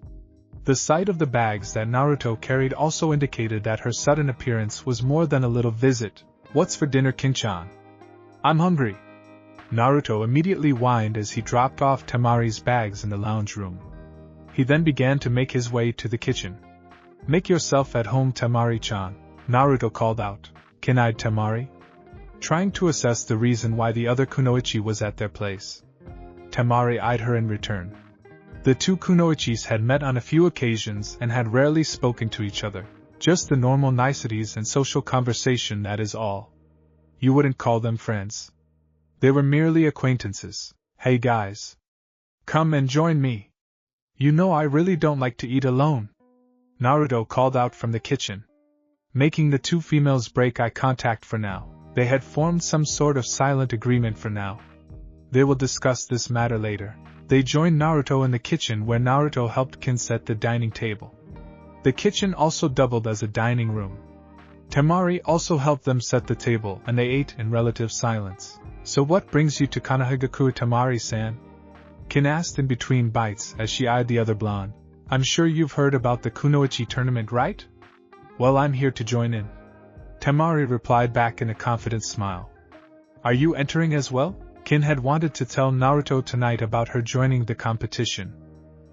The sight of the bags that Naruto carried also indicated that her sudden appearance was more than a little visit. "What's for dinner, Kin-chan?" "I'm hungry." Naruto immediately whined as he dropped off Temari's bags in the lounge room. He then began to make his way to the kitchen. "Make yourself at home, Temari-chan," Naruto called out. "Kin-eyed Temari?" trying to assess the reason why the other kunoichi was at their place. Temari eyed her in return. The two kunoichis had met on a few occasions and had rarely spoken to each other. Just the normal niceties and social conversation, that is all. You wouldn't call them friends. They were merely acquaintances. "Hey guys. Come and join me. You know I really don't like to eat alone," Naruto called out from the kitchen. Making the two females break eye contact for now. They had formed some sort of silent agreement for now. They will discuss this matter later. They joined Naruto in the kitchen, where Naruto helped Kin set the dining table. The kitchen also doubled as a dining room. Temari also helped them set the table, and they ate in relative silence. "So what brings you to Konohagakure, Temari-san?" Kin asked in between bites as she eyed the other blonde. "I'm sure you've heard about the kunoichi tournament, right?" "Well, I'm here to join in," Temari replied back in a confident smile. "Are you entering as well?" Kin had wanted to tell Naruto tonight about her joining the competition.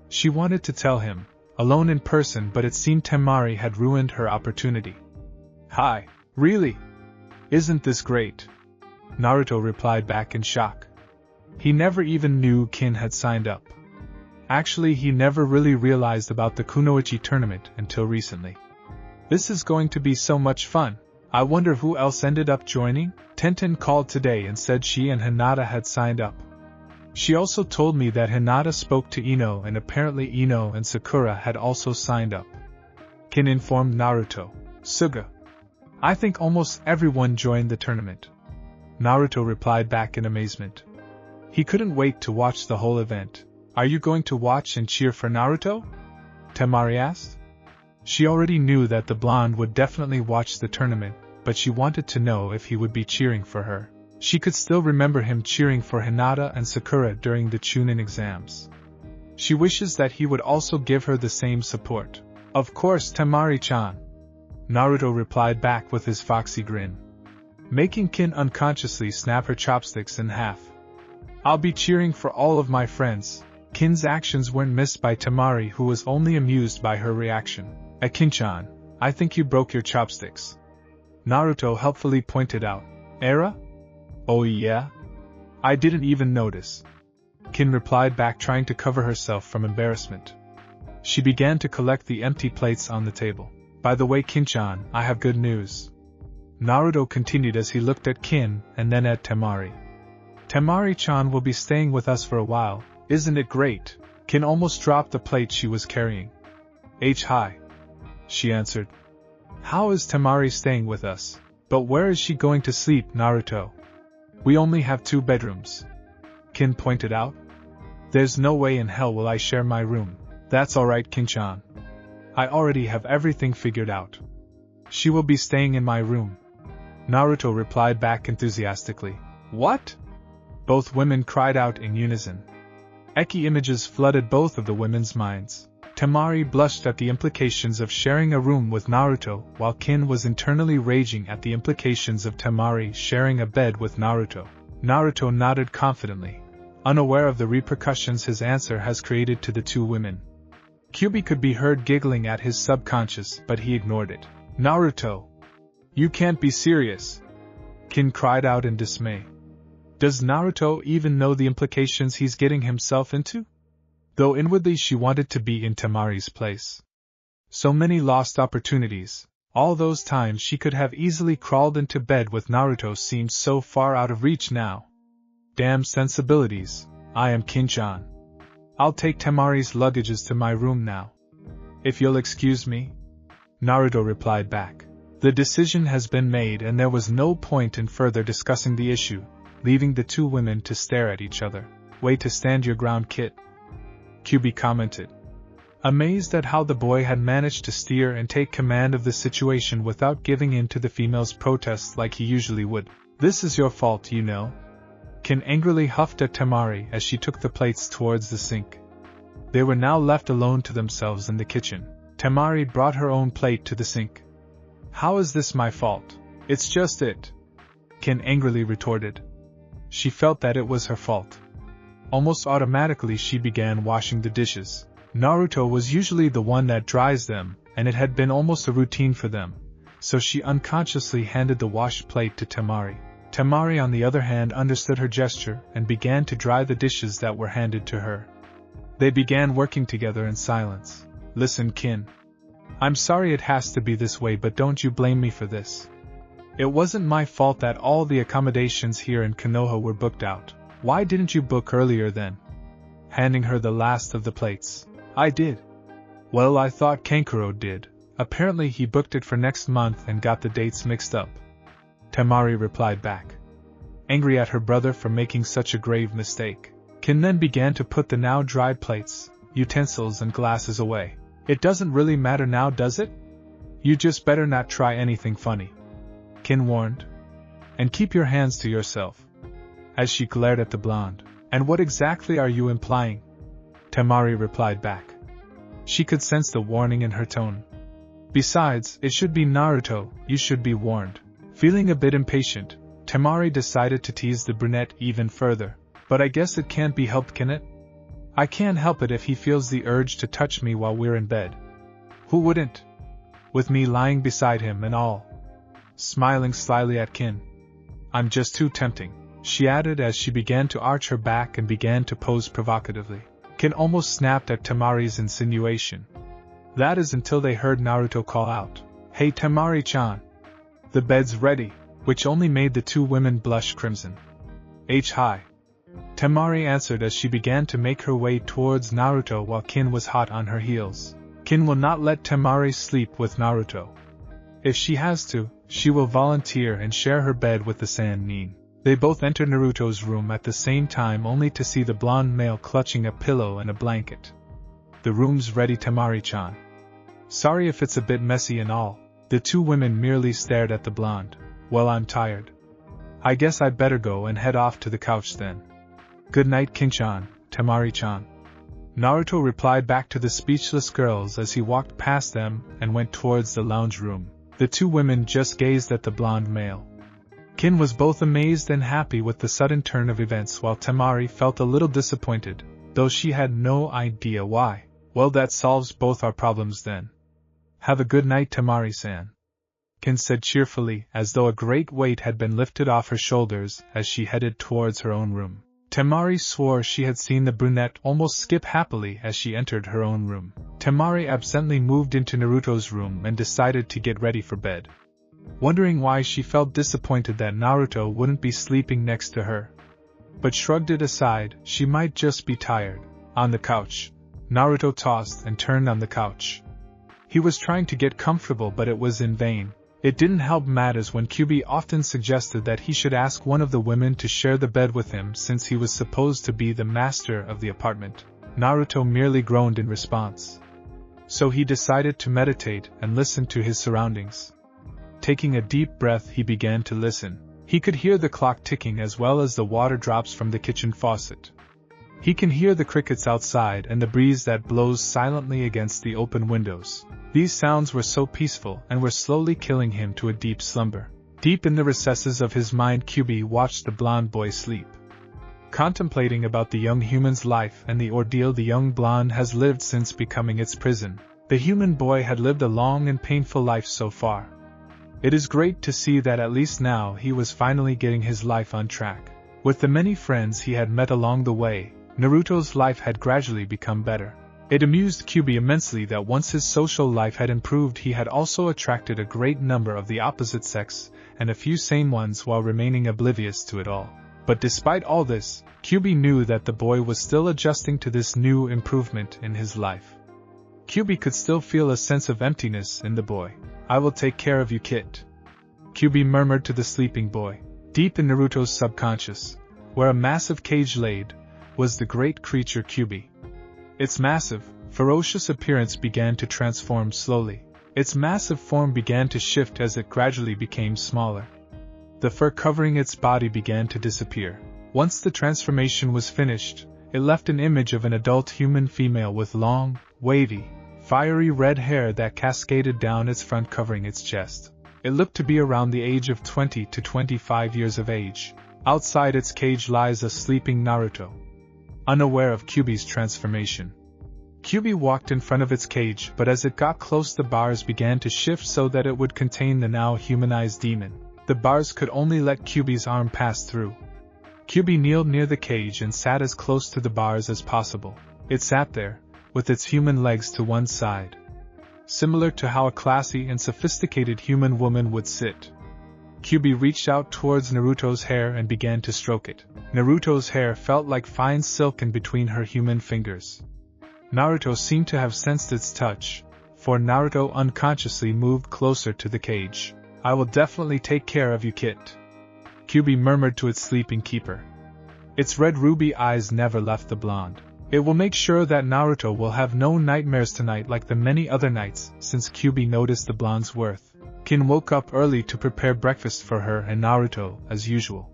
She wanted to tell him, alone in person, but it seemed Temari had ruined her opportunity. "Hi, really? Isn't this great?" Naruto replied back in shock. He never even knew Kin had signed up. Actually, he never really realized about the kunoichi tournament until recently. "This is going to be so much fun. I wonder who else ended up joining?" Tenten called today and said she and Hinata had signed up. She also told me that Hinata spoke to Ino, and apparently Ino and Sakura had also signed up. Kin informed Naruto. "Suga. I think almost everyone joined the tournament." Naruto replied back in amazement. He couldn't wait to watch the whole event. "Are you going to watch and cheer for Naruto?" Temari asked. She already knew that the blonde would definitely watch the tournament, but she wanted to know if he would be cheering for her. She could still remember him cheering for Hinata and Sakura during the Chunin exams. She wishes that he would also give her the same support. "Of course, Temari-chan," Naruto replied back with his foxy grin, making Kin unconsciously snap her chopsticks in half. "I'll be cheering for all of my friends." Kin's actions weren't missed by Temari, who was only amused by her reaction. "Kin-chan, I think you broke your chopsticks," Naruto helpfully pointed out. "Era? Oh yeah? I didn't even notice," Kin replied back, trying to cover herself from embarrassment. She began to collect the empty plates on the table. "By the way, Kin-chan, I have good news," Naruto continued as he looked at Kin and then at Temari. "Temari-chan will be staying with us for a while. Isn't it great?" Kin almost dropped the plate she was carrying. "Hi," she answered. "How is Temari staying with us? But where is she going to sleep, Naruto?" "We only have 2 bedrooms," Kin pointed out. "There's no way in hell will I share my room." "That's alright, Kin-chan. I already have everything figured out. She will be staying in my room," Naruto replied back enthusiastically. "What?" Both women cried out in unison. Eki images flooded both of the women's minds. Temari blushed at the implications of sharing a room with Naruto, while Kin was internally raging at the implications of Temari sharing a bed with Naruto. Naruto nodded confidently, unaware of the repercussions his answer has created to the two women. Kyubi could be heard giggling at his subconscious, but he ignored it. Naruto! You can't be serious! Kin cried out in dismay. Does Naruto even know the implications he's getting himself into? Though inwardly she wanted to be in Temari's place. So many lost opportunities. All those times she could have easily crawled into bed with Naruto seemed so far out of reach now. Damn sensibilities. I am Kin-chan. I'll take Temari's luggages to my room now. If you'll excuse me? Naruto replied back. The decision has been made and there was no point in further discussing the issue, leaving the two women to stare at each other. Way to stand your ground, kid. Kyubi commented, amazed at how the boy had managed to steer and take command of the situation without giving in to the female's protests like he usually would. This is your fault, you know. Kin angrily huffed at Temari as she took the plates towards the sink. They were now left alone to themselves in the kitchen. Temari brought her own plate to the sink. How is this my fault? It's just it. Kin angrily retorted. She felt that it was her fault. Almost automatically she began washing the dishes. Naruto was usually the one that dries them, and it had been almost a routine for them, so she unconsciously handed the washed plate to Temari. Temari on the other hand understood her gesture and began to dry the dishes that were handed to her. They began working together in silence. Listen, Kin. I'm sorry it has to be this way, but don't you blame me for this. It wasn't my fault that all the accommodations here in Konoha were booked out. Why didn't you book earlier then? Handing her the last of the plates. I did. Well, I thought Kankuro did. Apparently he booked it for next month and got the dates mixed up. Temari replied back, angry at her brother for making such a grave mistake. Kin then began to put the now dried plates, utensils and glasses away. It doesn't really matter now, does it? You just better not try anything funny, Kin warned. And keep your hands to yourself. As she glared at the blonde. And what exactly are you implying? Temari replied back. She could sense the warning in her tone. Besides, it should be Naruto, you should be warned. Feeling a bit impatient, Temari decided to tease the brunette even further. But I guess it can't be helped, can it? I can't help it if he feels the urge to touch me while we're in bed. Who wouldn't? With me lying beside him and all. Smiling slyly at Kin. I'm just too tempting, she added as she began to arch her back and began to pose provocatively. Kin almost snapped at Temari's insinuation. That is until they heard Naruto call out, Hey Temari-chan! The bed's ready, which only made the two women blush crimson. Hi. Temari answered as she began to make her way towards Naruto while Kin was hot on her heels. Kin will not let Temari sleep with Naruto. If she has to, she will volunteer and share her bed with the Sannin. They both enter Naruto's room at the same time only to see the blonde male clutching a pillow and a blanket. The room's ready, Temari-chan. Sorry if it's a bit messy and all. The two women merely stared at the blonde. Well, I'm tired. I guess I'd better go and head off to the couch then. Good night, Kin-chan, Temari-chan. Naruto replied back to the speechless girls as he walked past them and went towards the lounge room. The two women just gazed at the blonde male. Kin was both amazed and happy with the sudden turn of events, while Temari felt a little disappointed, though she had no idea why. Well, that solves both our problems then. Have a good night, Temari-san, Kin said cheerfully, as though a great weight had been lifted off her shoulders as she headed towards her own room. Temari swore she had seen the brunette almost skip happily as she entered her own room. Temari absently moved into Naruto's room and decided to get ready for bed. Wondering why she felt disappointed that Naruto wouldn't be sleeping next to her, but shrugged it aside, she might just be tired. On the couch, Naruto tossed and turned on the couch. He was trying to get comfortable, but it was in vain. It didn't help matters when Kyubi often suggested that he should ask one of the women to share the bed with him since he was supposed to be the master of the apartment. Naruto merely groaned in response. So he decided to meditate and listen to his surroundings. Taking a deep breath, he began to listen. He could hear the clock ticking as well as the water drops from the kitchen faucet. He can hear the crickets outside and the breeze that blows silently against the open windows. These sounds were so peaceful and were slowly killing him to a deep slumber. Deep in the recesses of his mind, Kyubi watched the blonde boy sleep. contemplating about the young human's life and the ordeal the young blonde has lived since becoming its prison. The human boy had lived a long and painful life so far. It is great to see that at least now he was finally getting his life on track. With the many friends he had met along the way, Naruto's life had gradually become better. It amused Kyubi immensely that once his social life had improved he had also attracted a great number of the opposite sex, and a few sane ones while remaining oblivious to it all. But despite all this, Kyubi knew that the boy was still adjusting to this new improvement in his life. Kyubi could still feel a sense of emptiness in the boy. "I will take care of you, kid," Kyubi murmured to the sleeping boy. Deep in Naruto's subconscious, where a massive cage laid, was the great creature Kyubi. Its massive, ferocious appearance began to transform slowly. Its massive form began to shift as it gradually became smaller. The fur covering its body began to disappear. Once the transformation was finished, it left an image of an adult human female with long, wavy, fiery red hair that cascaded down its front covering its chest. It looked to be around the age of 20 to 25 years of age. Outside its cage lies a sleeping Naruto, unaware of Kyubi's transformation. Kyubi walked in front of its cage, but as it got close the bars began to shift so that it would contain the now humanized demon. The bars could only let Kyubi's arm pass through. Kyubi kneeled near the cage and sat as close to the bars as possible. It sat there, with its human legs to one side, similar to how a classy and sophisticated human woman would sit. Kyubi reached out towards Naruto's hair and began to stroke it. Naruto's hair felt like fine silk in between her human fingers. Naruto seemed to have sensed its touch, for Naruto unconsciously moved closer to the cage. "I will definitely take care of you, kid," Kyubi murmured to its sleeping keeper. Its red ruby eyes never left the blonde. "It will make sure that Naruto will have no nightmares tonight like the many other nights." Since Kyubi noticed the blonde's worth, Kin woke up early to prepare breakfast for her and Naruto, as usual.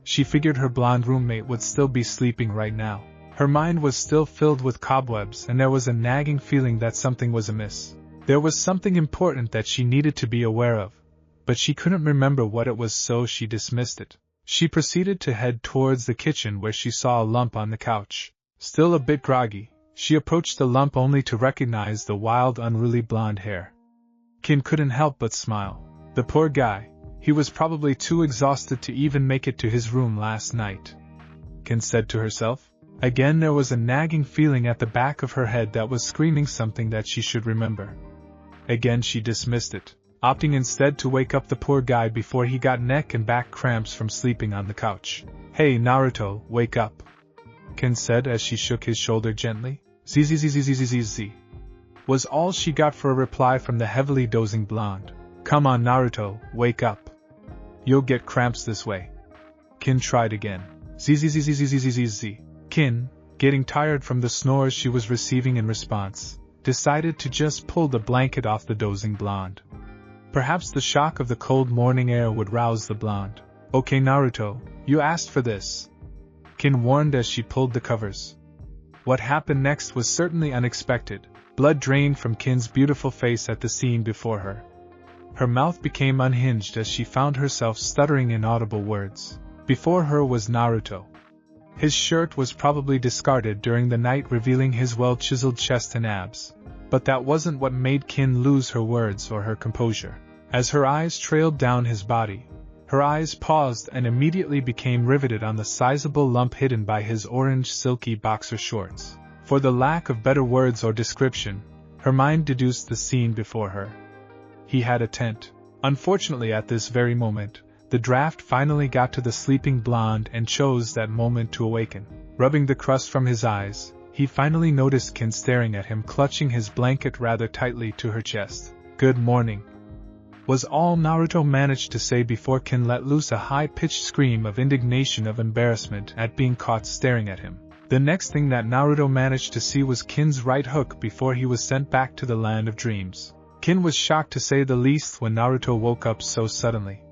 She figured her blonde roommate would still be sleeping right now. Her mind was still filled with cobwebs and there was a nagging feeling that something was amiss. There was something important that she needed to be aware of, but she couldn't remember what it was, so she dismissed it. She proceeded to head towards the kitchen where she saw a lump on the couch. Still a bit groggy, she approached the lump only to recognize the wild, unruly blonde hair. Kin couldn't help but smile. The poor guy, he was probably too exhausted to even make it to his room last night, Kin said to herself. Again there was a nagging feeling at the back of her head that was screaming something that she should remember. Again she dismissed it, opting instead to wake up the poor guy before he got neck and back cramps from sleeping on the couch. "Hey Naruto, wake up," Kin said as she shook his shoulder gently. "Zzzzzzzzz," was all she got for a reply from the heavily dozing blonde. "Come on Naruto, wake up. You'll get cramps this way." Kin tried again. "Zzzzzzzzz." Kin, getting tired from the snores she was receiving in response, decided to just pull the blanket off the dozing blonde. Perhaps the shock of the cold morning air would rouse the blonde. "Okay Naruto, you asked for this," Kin warned as she pulled the covers. What happened next was certainly unexpected. Blood drained from Kin's beautiful face at the scene before her. Her mouth became unhinged as she found herself stuttering inaudible words. Before her was Naruto. His shirt was probably discarded during the night, revealing his well-chiseled chest and abs. But that wasn't what made Kin lose her words or her composure. As her eyes trailed down his body, her eyes paused and immediately became riveted on the sizable lump hidden by his orange silky boxer shorts. For the lack of better words or description, her mind deduced the scene before her. He had a tent. Unfortunately at this very moment, the draft finally got to the sleeping blonde and chose that moment to awaken. Rubbing the crust from his eyes, he finally noticed Kin staring at him, clutching his blanket rather tightly to her chest. "Good morning," was all Naruto managed to say before Kin let loose a high-pitched scream of indignation of embarrassment at being caught staring at him. The next thing that Naruto managed to see was Kin's right hook before he was sent back to the land of dreams. Kin was shocked to say the least when Naruto woke up so suddenly.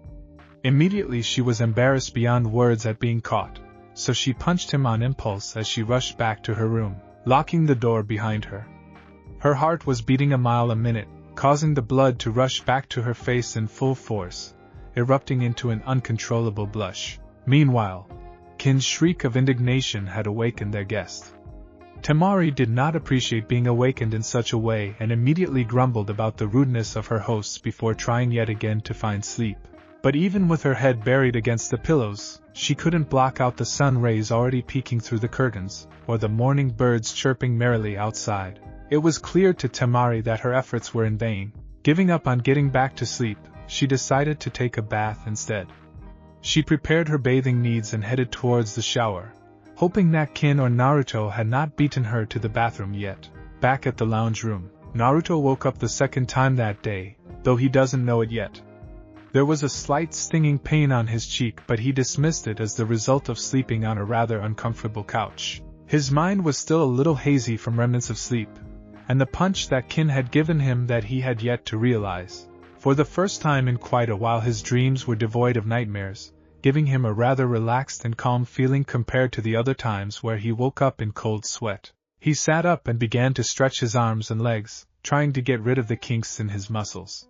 Immediately she was embarrassed beyond words at being caught, so she punched him on impulse as she rushed back to her room, locking the door behind her. Her heart was beating a mile a minute, causing the blood to rush back to her face in full force, erupting into an uncontrollable blush. Meanwhile, Kin's shriek of indignation had awakened their guest. Temari did not appreciate being awakened in such a way and immediately grumbled about the rudeness of her hosts before trying yet again to find sleep. But even with her head buried against the pillows, she couldn't block out the sun rays already peeking through the curtains, or the morning birds chirping merrily outside. It was clear to Temari that her efforts were in vain. Giving up on getting back to sleep, she decided to take a bath instead. She prepared her bathing needs and headed towards the shower, hoping that Kin or Naruto had not beaten her to the bathroom yet. Back at the lounge room, Naruto woke up the second time that day, though he doesn't know it yet. There was a slight stinging pain on his cheek, but he dismissed it as the result of sleeping on a rather uncomfortable couch. His mind was still a little hazy from remnants of sleep, and the punch that Kin had given him that he had yet to realize. For the first time in quite a while his dreams were devoid of nightmares, giving him a rather relaxed and calm feeling compared to the other times where he woke up in cold sweat. He sat up and began to stretch his arms and legs, trying to get rid of the kinks in his muscles.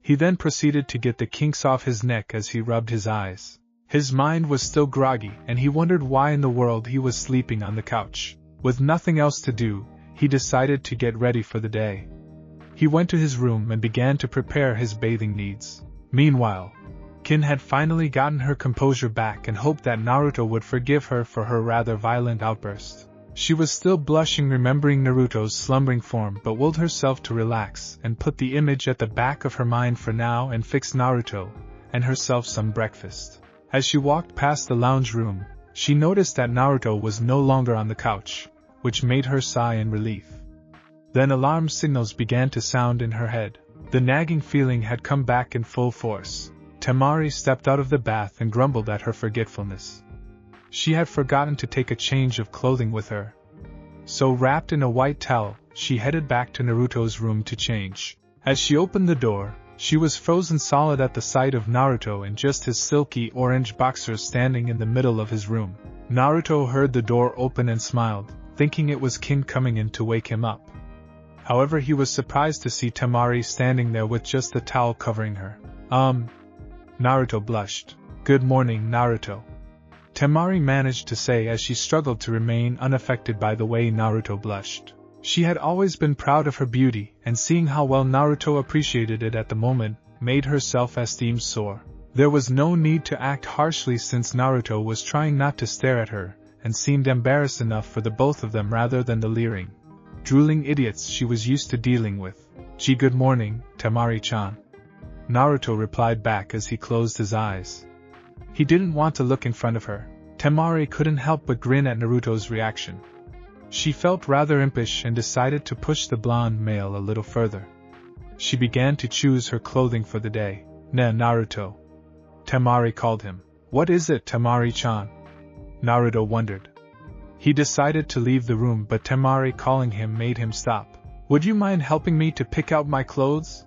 He then proceeded to get the kinks off his neck as he rubbed his eyes. His mind was still groggy, and he wondered why in the world he was sleeping on the couch. With nothing else to do, he decided to get ready for the day. He went to his room and began to prepare his bathing needs. Meanwhile, Kin had finally gotten her composure back and hoped that Naruto would forgive her for her rather violent outburst. She was still blushing remembering Naruto's slumbering form, but willed herself to relax and put the image at the back of her mind for now and fix Naruto and herself some breakfast. As she walked past the lounge room, she noticed that Naruto was no longer on the couch, which made her sigh in relief. Then alarm signals began to sound in her head. The nagging feeling had come back in full force. Temari stepped out of the bath and grumbled at her forgetfulness. She had forgotten to take a change of clothing with her. So wrapped in a white towel, she headed back to Naruto's room to change. As she opened the door, she was frozen solid at the sight of Naruto in just his silky orange boxers standing in the middle of his room. Naruto heard the door open and smiled, thinking it was Kin coming in to wake him up. However, he was surprised to see Temari standing there with just the towel covering her. Naruto blushed. "Good morning, Naruto," Temari managed to say as she struggled to remain unaffected by the way Naruto blushed. She had always been proud of her beauty, and seeing how well Naruto appreciated it at the moment made her self-esteem soar. There was no need to act harshly since Naruto was trying not to stare at her, and seemed embarrassed enough for the both of them rather than the leering, drooling idiots she was used to dealing with. Good morning, Temari-chan," Naruto replied back as he closed his eyes. He didn't want to look in front of her. Temari couldn't help but grin at Naruto's reaction. She felt rather impish and decided to push the blonde male a little further. She began to choose her clothing for the day. Naruto," Temari called him. "What is it, Temari-chan?" Naruto wondered. He decided to leave the room, but Temari calling him made him stop. "Would you mind helping me to pick out my clothes?"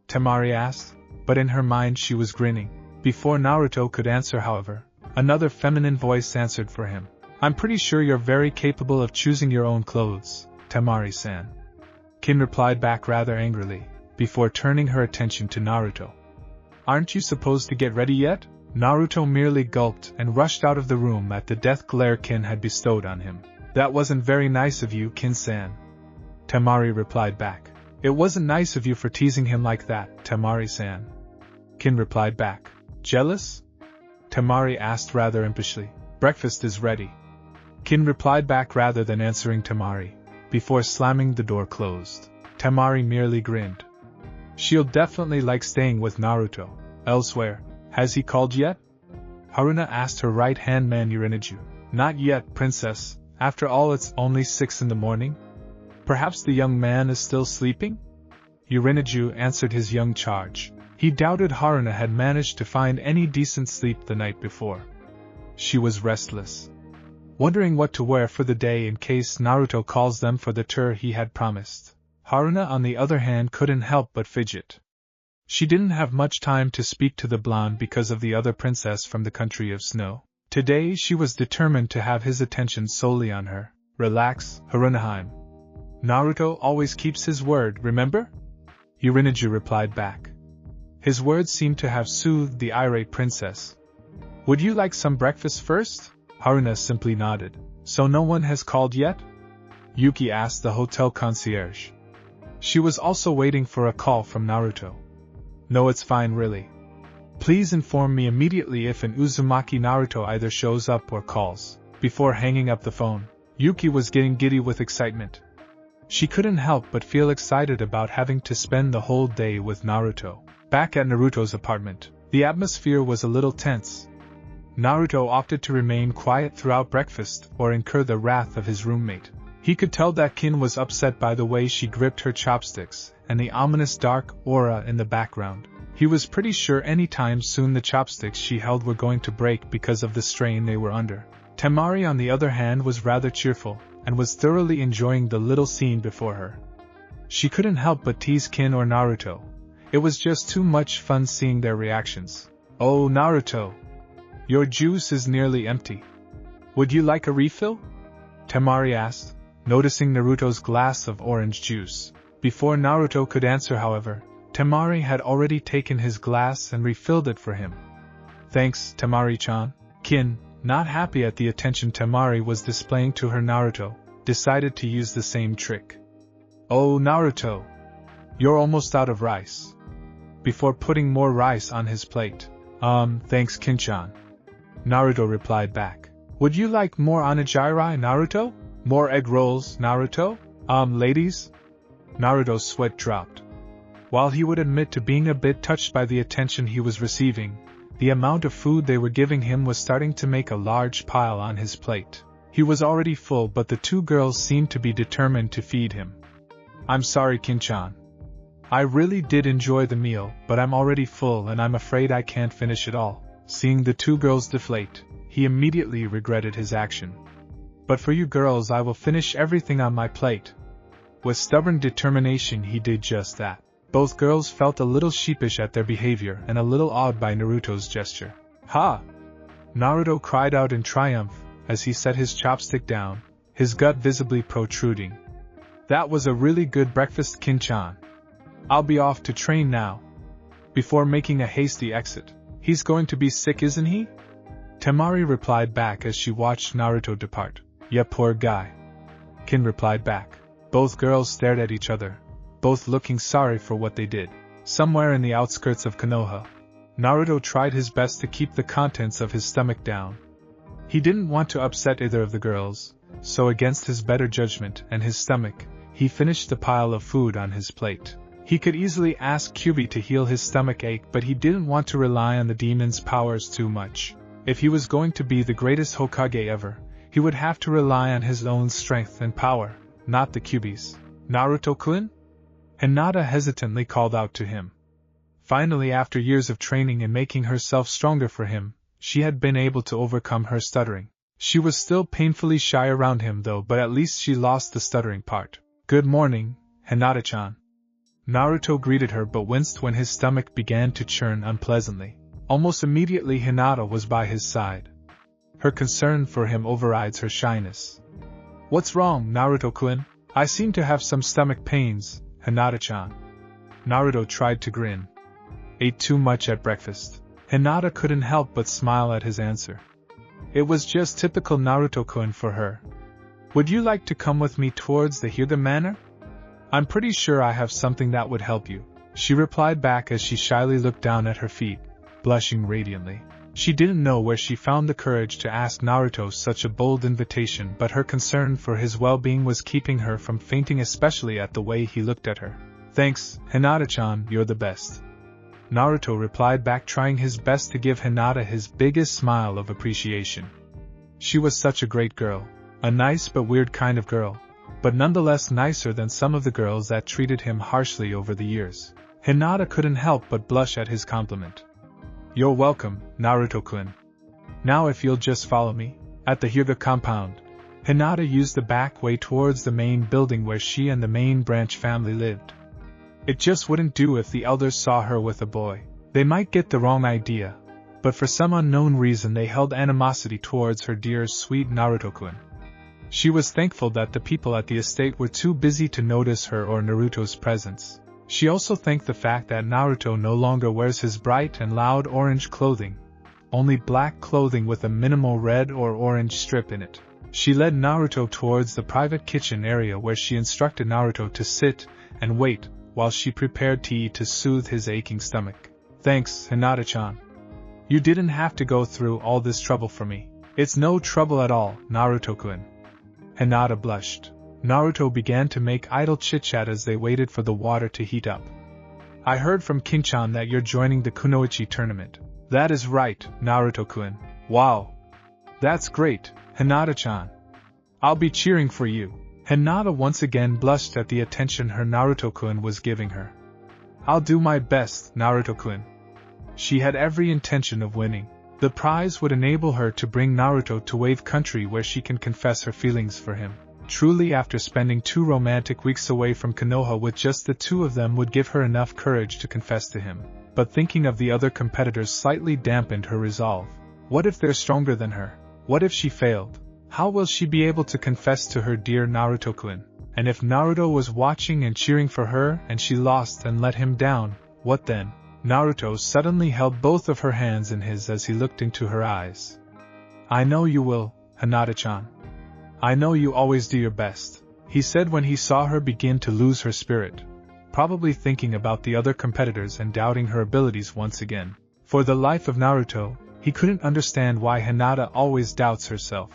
Temari asked, but in her mind she was grinning. Before Naruto could answer, however, another feminine voice answered for him. "I'm pretty sure you're very capable of choosing your own clothes, Temari-san," Kin replied back rather angrily, before turning her attention to Naruto. "Aren't you supposed to get ready yet?" Naruto merely gulped and rushed out of the room at the death glare Kin had bestowed on him. "That wasn't very nice of you, Kin-san," Temari replied back. "It wasn't nice of you for teasing him like that, Temari-san," Kin replied back. "Jealous?" Temari asked rather impishly. "Breakfast is ready," Kin replied back rather than answering Temari, before slamming the door closed. Temari merely grinned. "She'll definitely like staying with Naruto. Elsewhere, has he called yet?" Haruna asked her right-hand man Urininju. "Not yet, princess. After all, it's only 6 in the morning. Perhaps the young man is still sleeping?" Urininju answered his young charge. He doubted Haruna had managed to find any decent sleep the night before. She was restless, wondering what to wear for the day in case Naruto calls them for the tour he had promised. Haruna, on the other hand, couldn't help but fidget. She didn't have much time to speak to the blonde because of the other princess from the country of snow. Today she was determined to have his attention solely on her. "Relax, Harunaheim. Naruto always keeps his word, remember?" Urininju replied back. His words seemed to have soothed the irate princess. "Would you like some breakfast first?" Haruna simply nodded. So no one has called yet? Yuki asked the hotel concierge. She was also waiting for a call from Naruto. No, it's fine really. Please inform me immediately if an Uzumaki Naruto either shows up or calls. Before hanging up the phone, Yuki was getting giddy with excitement. She couldn't help but feel excited about having to spend the whole day with Naruto. Back at Naruto's apartment, the atmosphere was a little tense. Naruto opted to remain quiet throughout breakfast or incur the wrath of his roommate. He could tell that Kin was upset by the way she gripped her chopsticks and the ominous dark aura in the background. He was pretty sure anytime soon the chopsticks she held were going to break because of the strain they were under. Temari, on the other hand, was rather cheerful and was thoroughly enjoying the little scene before her. She couldn't help but tease Kin or Naruto. It was just too much fun seeing their reactions. Oh, Naruto! Your juice is nearly empty. Would you like a refill? Temari asked, noticing Naruto's glass of orange juice. Before Naruto could answer, however, Temari had already taken his glass and refilled it for him. Thanks, Temari-chan. Kin, not happy at the attention Temari was displaying to her Naruto, decided to use the same trick. Oh, Naruto! You're almost out of rice. Before putting more rice on his plate. Thanks, Kin-chan. Naruto replied back. Would you like more onigiri, Naruto? More egg rolls, Naruto? Ladies? Naruto's sweat dropped. While he would admit to being a bit touched by the attention he was receiving, the amount of food they were giving him was starting to make a large pile on his plate. He was already full, but the two girls seemed to be determined to feed him. I'm sorry, Kin-chan. I really did enjoy the meal, but I'm already full and I'm afraid I can't finish it all. Seeing the two girls deflate, he immediately regretted his action. But for you girls, I will finish everything on my plate. With stubborn determination, he did just that. Both girls felt a little sheepish at their behavior and a little awed by Naruto's gesture. Ha! Naruto cried out in triumph as he set his chopstick down, his gut visibly protruding. That was a really good breakfast, Kin-chan. I'll be off to train now. Before making a hasty exit. He's going to be sick, isn't he? Temari replied back as she watched Naruto depart. Yeah, poor guy. Kin replied back. Both girls stared at each other, both looking sorry for what they did. Somewhere in the outskirts of Konoha, Naruto tried his best to keep the contents of his stomach down. He didn't want to upset either of the girls, so against his better judgment and his stomach, he finished the pile of food on his plate. He could easily ask Kyubi to heal his stomach ache, but he didn't want to rely on the demon's powers too much. If he was going to be the greatest Hokage ever, he would have to rely on his own strength and power, not the Kyubi's. Naruto-kun? Hinata hesitantly called out to him. Finally, after years of training and making herself stronger for him, she had been able to overcome her stuttering. She was still painfully shy around him though, but at least she lost the stuttering part. Good morning, Hinata-chan. Naruto greeted her but winced when his stomach began to churn unpleasantly. Almost immediately Hinata was by his side. Her concern for him overrides her shyness. What's wrong, Naruto-kun? I seem to have some stomach pains, Hinata-chan. Naruto tried to grin. Ate too much at breakfast. Hinata couldn't help but smile at his answer. It was just typical Naruto-kun for her. Would you like to come with me towards the Hyuga Manor? I'm pretty sure I have something that would help you, she replied back as she shyly looked down at her feet, blushing radiantly. She didn't know where she found the courage to ask Naruto such a bold invitation, but her concern for his well-being was keeping her from fainting, especially at the way he looked at her. Thanks, Hinata-chan, you're the best. Naruto replied back, trying his best to give Hinata his biggest smile of appreciation. She was such a great girl, a nice but weird kind of girl, but nonetheless nicer than some of the girls that treated him harshly over the years. Hinata couldn't help but blush at his compliment. You're welcome, Naruto-kun. Now if you'll just follow me. At the Hyuga compound, Hinata used the back way towards the main building where she and the main branch family lived. It just wouldn't do if the elders saw her with a boy. They might get the wrong idea, but for some unknown reason they held animosity towards her dear sweet Naruto-kun. She was thankful that the people at the estate were too busy to notice her or Naruto's presence. She also thanked the fact that Naruto no longer wears his bright and loud orange clothing, only black clothing with a minimal red or orange strip in it. She led Naruto towards the private kitchen area where she instructed Naruto to sit and wait while she prepared tea to soothe his aching stomach. "Thanks, Hinata-chan. You didn't have to go through all this trouble for me." "It's no trouble at all, Naruto-kun." Hinata blushed. Naruto began to make idle chit-chat as they waited for the water to heat up. "I heard from Kin-chan that you're joining the kunoichi tournament." "That is right, Naruto-kun." "Wow. That's great, Hinata-chan. I'll be cheering for you." Hinata once again blushed at the attention her Naruto-kun was giving her. "I'll do my best, Naruto-kun." She had every intention of winning. The prize would enable her to bring Naruto to Wave Country where she can confess her feelings for him. Truly, after spending 2 romantic weeks away from Konoha with just the 2 of them would give her enough courage to confess to him. But thinking of the other competitors slightly dampened her resolve. What if they're stronger than her? What if she failed? How will she be able to confess to her dear Naruto-kun? And if Naruto was watching and cheering for her and she lost and let him down, what then? Naruto suddenly held both of her hands in his as he looked into her eyes. "I know you will, Hinata-chan. I know you always do your best," he said when he saw her begin to lose her spirit, probably thinking about the other competitors and doubting her abilities once again. For the life of Naruto, he couldn't understand why Hinata always doubts herself.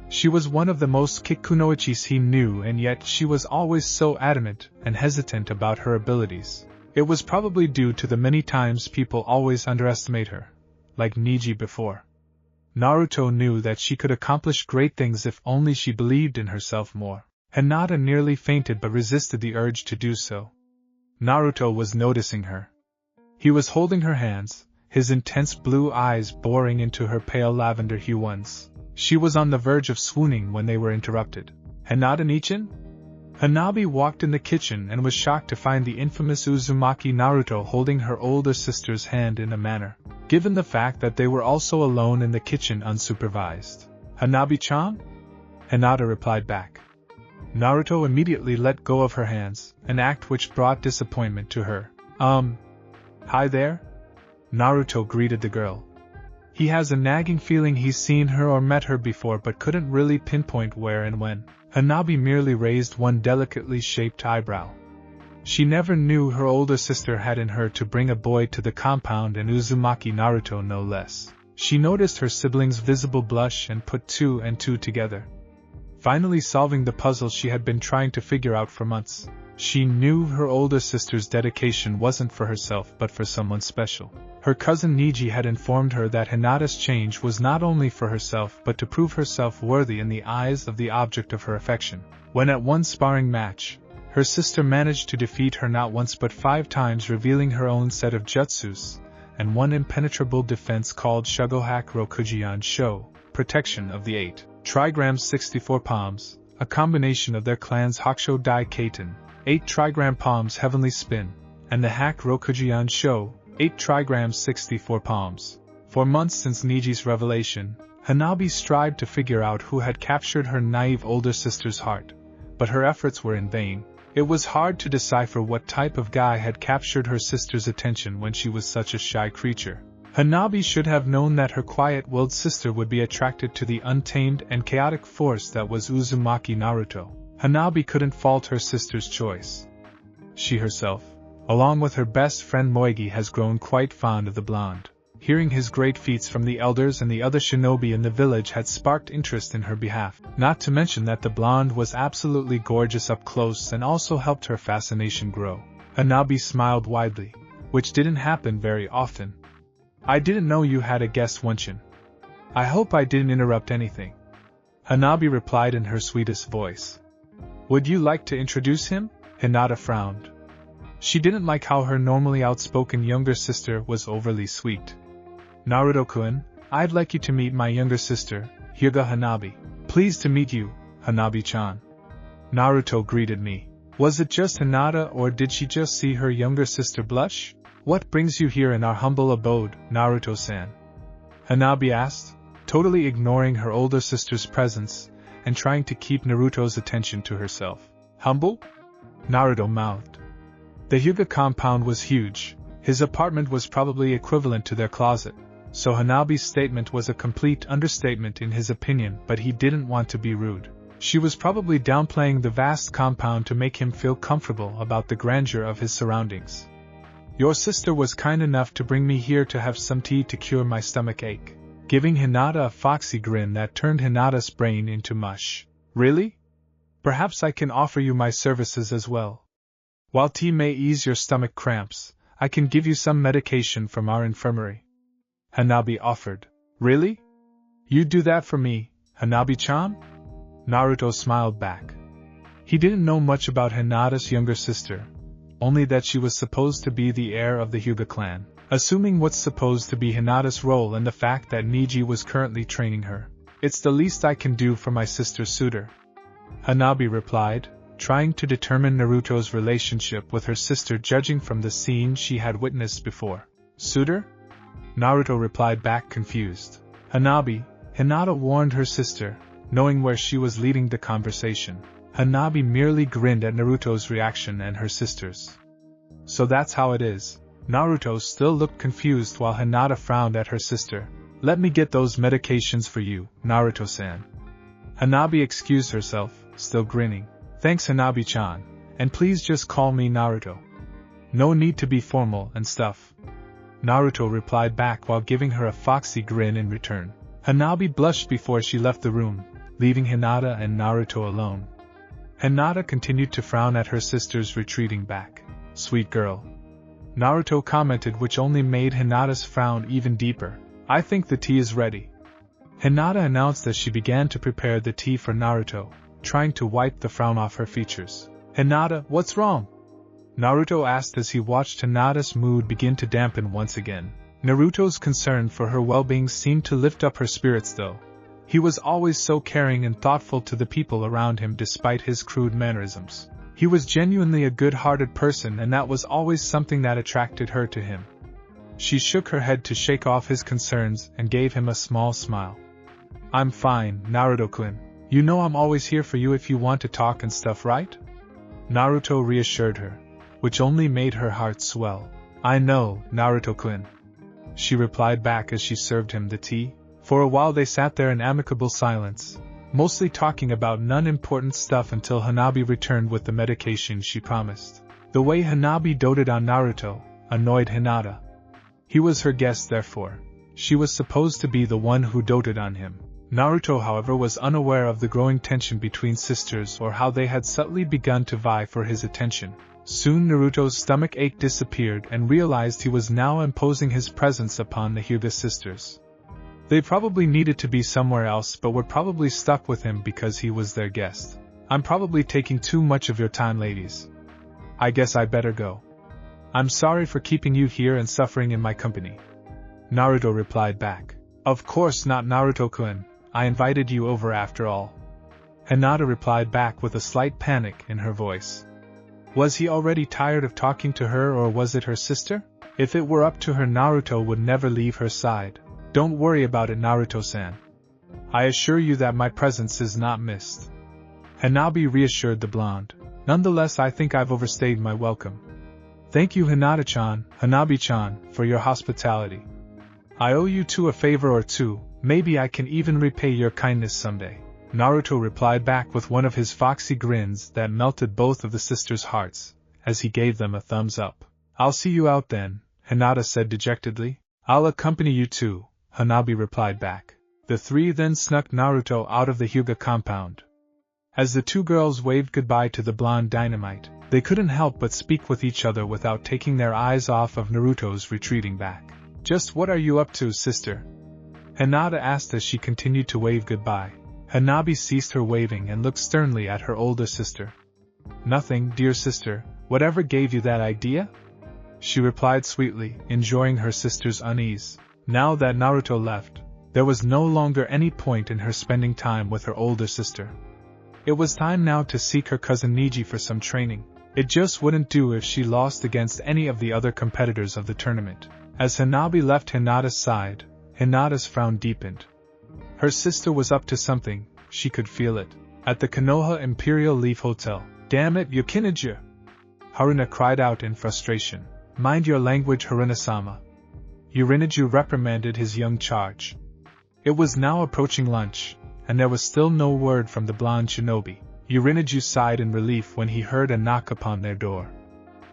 She was one of the most kick kunoichis he knew, and yet she was always so adamant and hesitant about her abilities. It was probably due to the many times people always underestimate her, like Neji before. Naruto knew that she could accomplish great things if only she believed in herself more. Hinata nearly fainted but resisted the urge to do so. Naruto was noticing her. He was holding her hands, his intense blue eyes boring into her pale lavender hue ones. She was on the verge of swooning when they were interrupted. "Hinata-nichan?" Hanabi walked in the kitchen and was shocked to find the infamous Uzumaki Naruto holding her older sister's hand in a manner, given the fact that they were also alone in the kitchen unsupervised. "Hanabi-chan?" Hinata replied back. Naruto immediately let go of her hands, an act which brought disappointment to her. Hi there?" Naruto greeted the girl. He has a nagging feeling he's seen her or met her before but couldn't really pinpoint where and when. Hanabi merely raised one delicately shaped eyebrow. She never knew her older sister had in her to bring a boy to the compound, and Uzumaki Naruto no less. She noticed her sibling's visible blush and put 2 and 2 together, finally solving the puzzle she had been trying to figure out for months. She knew her older sister's dedication wasn't for herself but for someone special. Her cousin Neji had informed her that Hinata's change was not only for herself but to prove herself worthy in the eyes of the object of her affection. When at one sparring match, her sister managed to defeat her not once but 5 times, revealing her own set of jutsus, and one impenetrable defense called Shugohaku Rokujian Sho, protection of the 8 trigrams 64 palms, a combination of their clan's Hakusho Dai Kaiten, 8 trigram palms Heavenly Spin, and the Hack Rokujian Sho, 8 trigrams 64 palms. For months since Niji's revelation, Hanabi strived to figure out who had captured her naive older sister's heart, but her efforts were in vain. It was hard to decipher what type of guy had captured her sister's attention when she was such a shy creature. Hanabi should have known that her quiet-willed sister would be attracted to the untamed and chaotic force that was Uzumaki Naruto. Hanabi couldn't fault her sister's choice. She herself, along with her best friend Moegi, has grown quite fond of the blonde. Hearing his great feats from the elders and the other shinobi in the village had sparked interest in her behalf, not to mention that the blonde was absolutely gorgeous up close and also helped her fascination grow. Hanabi smiled widely, which didn't happen very often. "I didn't know you had a guest luncheon. I hope I didn't interrupt anything," Hanabi replied in her sweetest voice. "Would you like to introduce him?" Hinata frowned. She didn't like how her normally outspoken younger sister was overly sweet. "Naruto-kun, I'd like you to meet my younger sister, Hyuga Hanabi." "Pleased to meet you, Hanabi-chan." Naruto greeted me. Was it just Hinata, or did she just see her younger sister blush? "What brings you here in our humble abode, Naruto-san?" Hanabi asked, totally ignoring her older sister's presence and trying to keep Naruto's attention to herself. "Humble?" Naruto mouthed. The Hyuga compound was huge. His apartment was probably equivalent to their closet, so Hanabi's statement was a complete understatement in his opinion, but he didn't want to be rude. She was probably downplaying the vast compound to make him feel comfortable about the grandeur of his surroundings. Your sister was kind enough to bring me here to have some tea to cure my stomach ache, giving Hinata a foxy grin that turned Hinata's brain into mush. Really? Perhaps I can offer you my services as well. While tea may ease your stomach cramps, I can give you some medication from our infirmary. Hanabi offered. Really? You'd do that for me, Hanabi-chan? Naruto smiled back. He didn't know much about Hinata's younger sister, only that she was supposed to be the heir of the Hyuga clan, assuming what's supposed to be Hinata's role and the fact that Niji was currently training her. It's the least I can do for my sister's suitor. Hanabi replied, trying to determine Naruto's relationship with her sister judging from the scene she had witnessed before. Suitor? Naruto replied back confused. Hanabi, Hinata warned her sister, knowing where she was leading the conversation. Hanabi merely grinned at Naruto's reaction and her sister's. So that's how it is. Naruto still looked confused while Hinata frowned at her sister. Let me get those medications for you, Naruto-san. Hanabi excused herself, still grinning. Thanks Hanabi-chan, and please just call me Naruto. No need to be formal and stuff. Naruto replied back while giving her a foxy grin in return. Hanabi blushed before she left the room, leaving Hinata and Naruto alone. Hinata continued to frown at her sisters retreating back. Sweet girl. Naruto commented, which only made Hinata's frown even deeper. I think the tea is ready. Hinata announced as she began to prepare the tea for Naruto, trying to wipe the frown off her features. Hinata, what's wrong? Naruto asked as he watched Hinata's mood begin to dampen once again. Naruto's concern for her well-being seemed to lift up her spirits though. He was always so caring and thoughtful to the people around him despite his crude mannerisms. He was genuinely a good-hearted person and that was always something that attracted her to him. She shook her head to shake off his concerns and gave him a small smile. I'm fine, Naruto-kun. You know I'm always here for you if you want to talk and stuff, right? Naruto reassured her, which only made her heart swell. I know, Naruto-kun. She replied back as she served him the tea. For a while they sat there in amicable silence, mostly talking about non-important stuff until Hanabi returned with the medication she promised. The way Hanabi doted on Naruto annoyed Hinata. He was her guest therefore. She was supposed to be the one who doted on him. Naruto, however, was unaware of the growing tension between sisters or how they had subtly begun to vie for his attention. Soon Naruto's stomach ache disappeared and realized he was now imposing his presence upon the Hyuga sisters. They probably needed to be somewhere else but were probably stuck with him because he was their guest. I'm probably taking too much of your time, ladies. I guess I better go. I'm sorry for keeping you here and suffering in my company. Naruto replied back. Of course not, Naruto-kun. I invited you over after all. Hinata replied back with a slight panic in her voice. Was he already tired of talking to her or was it her sister? If it were up to her, Naruto would never leave her side. Don't worry about it, Naruto-san. I assure you that my presence is not missed. Hanabi reassured the blonde. Nonetheless, I think I've overstayed my welcome. Thank you, Hinata-chan, Hanabi-chan, for your hospitality. I owe you two a favor or two, maybe I can even repay your kindness someday. Naruto replied back with one of his foxy grins that melted both of the sisters' hearts, as he gave them a thumbs up. I'll see you out then, Hinata said dejectedly. I'll accompany you too, Hanabi replied back. The three then snuck Naruto out of the Hyuga compound. As the two girls waved goodbye to the blonde dynamite, they couldn't help but speak with each other without taking their eyes off of Naruto's retreating back. Just what are you up to, sister? Hinata asked as she continued to wave goodbye. Hanabi ceased her waving and looked sternly at her older sister. Nothing, dear sister, whatever gave you that idea? She replied sweetly, enjoying her sister's unease. Now that Naruto left, there was no longer any point in her spending time with her older sister. It was time now to seek her cousin Niji for some training. It just wouldn't do if she lost against any of the other competitors of the tournament. As Hanabi left Hinata's side, Hinata's frown deepened. Her sister was up to something, she could feel it. At the Konoha Imperial Leaf Hotel. Damn it, Yukinaja! Haruna cried out in frustration. Mind your language, Haruna-sama. Yurinaju reprimanded his young charge. It was now approaching lunch, and there was still no word from the blonde shinobi. Yurinaju sighed in relief when he heard a knock upon their door.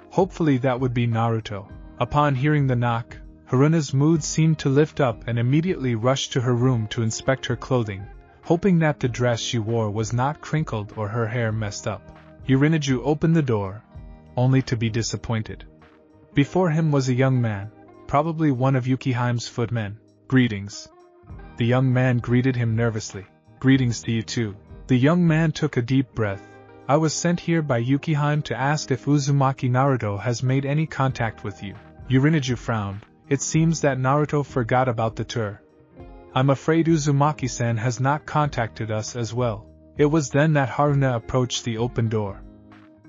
Hopefully that would be Naruto. Upon hearing the knock, Haruna's mood seemed to lift up and immediately rushed to her room to inspect her clothing, hoping that the dress she wore was not crinkled or her hair messed up. Yurinaju opened the door, only to be disappointed. Before him was a young man, probably one of Yukihime's footmen. Greetings. The young man greeted him nervously. Greetings to you too. The young man took a deep breath. I was sent here by Yukihime to ask if Uzumaki Naruto has made any contact with you. Yurinaju frowned. It seems that Naruto forgot about the tour. I'm afraid Uzumaki-san has not contacted us as well. It was then that Haruna approached the open door.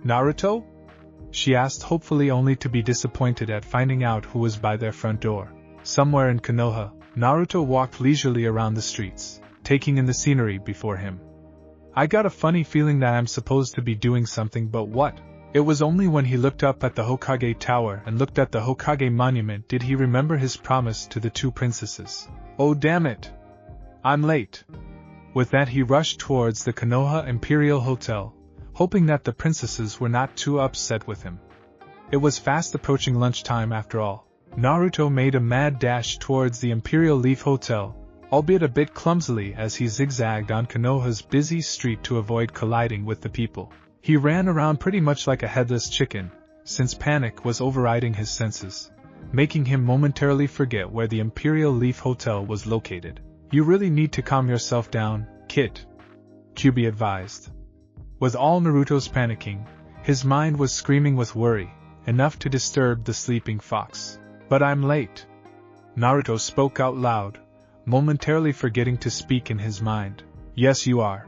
Naruto? She asked, hopefully only to be disappointed at finding out who was by their front door. Somewhere in Konoha, Naruto walked leisurely around the streets, taking in the scenery before him. I got a funny feeling that I'm supposed to be doing something, but what? It was only when he looked up at the Hokage Tower and looked at the Hokage monument did he remember his promise to the two princesses. Oh damn it! I'm late. With that he rushed towards the Konoha Imperial Hotel, hoping that the princesses were not too upset with him. It was fast approaching lunchtime after all. Naruto made a mad dash towards the Imperial Leaf Hotel, albeit a bit clumsily as he zigzagged on Konoha's busy street to avoid colliding with the people. He ran around pretty much like a headless chicken, since panic was overriding his senses, making him momentarily forget where the Imperial Leaf Hotel was located. You really need to calm yourself down, kid, Kyubi advised. With all Naruto's panicking, his mind was screaming with worry, enough to disturb the sleeping fox. But I'm late. Naruto spoke out loud, momentarily forgetting to speak in his mind. Yes, you are.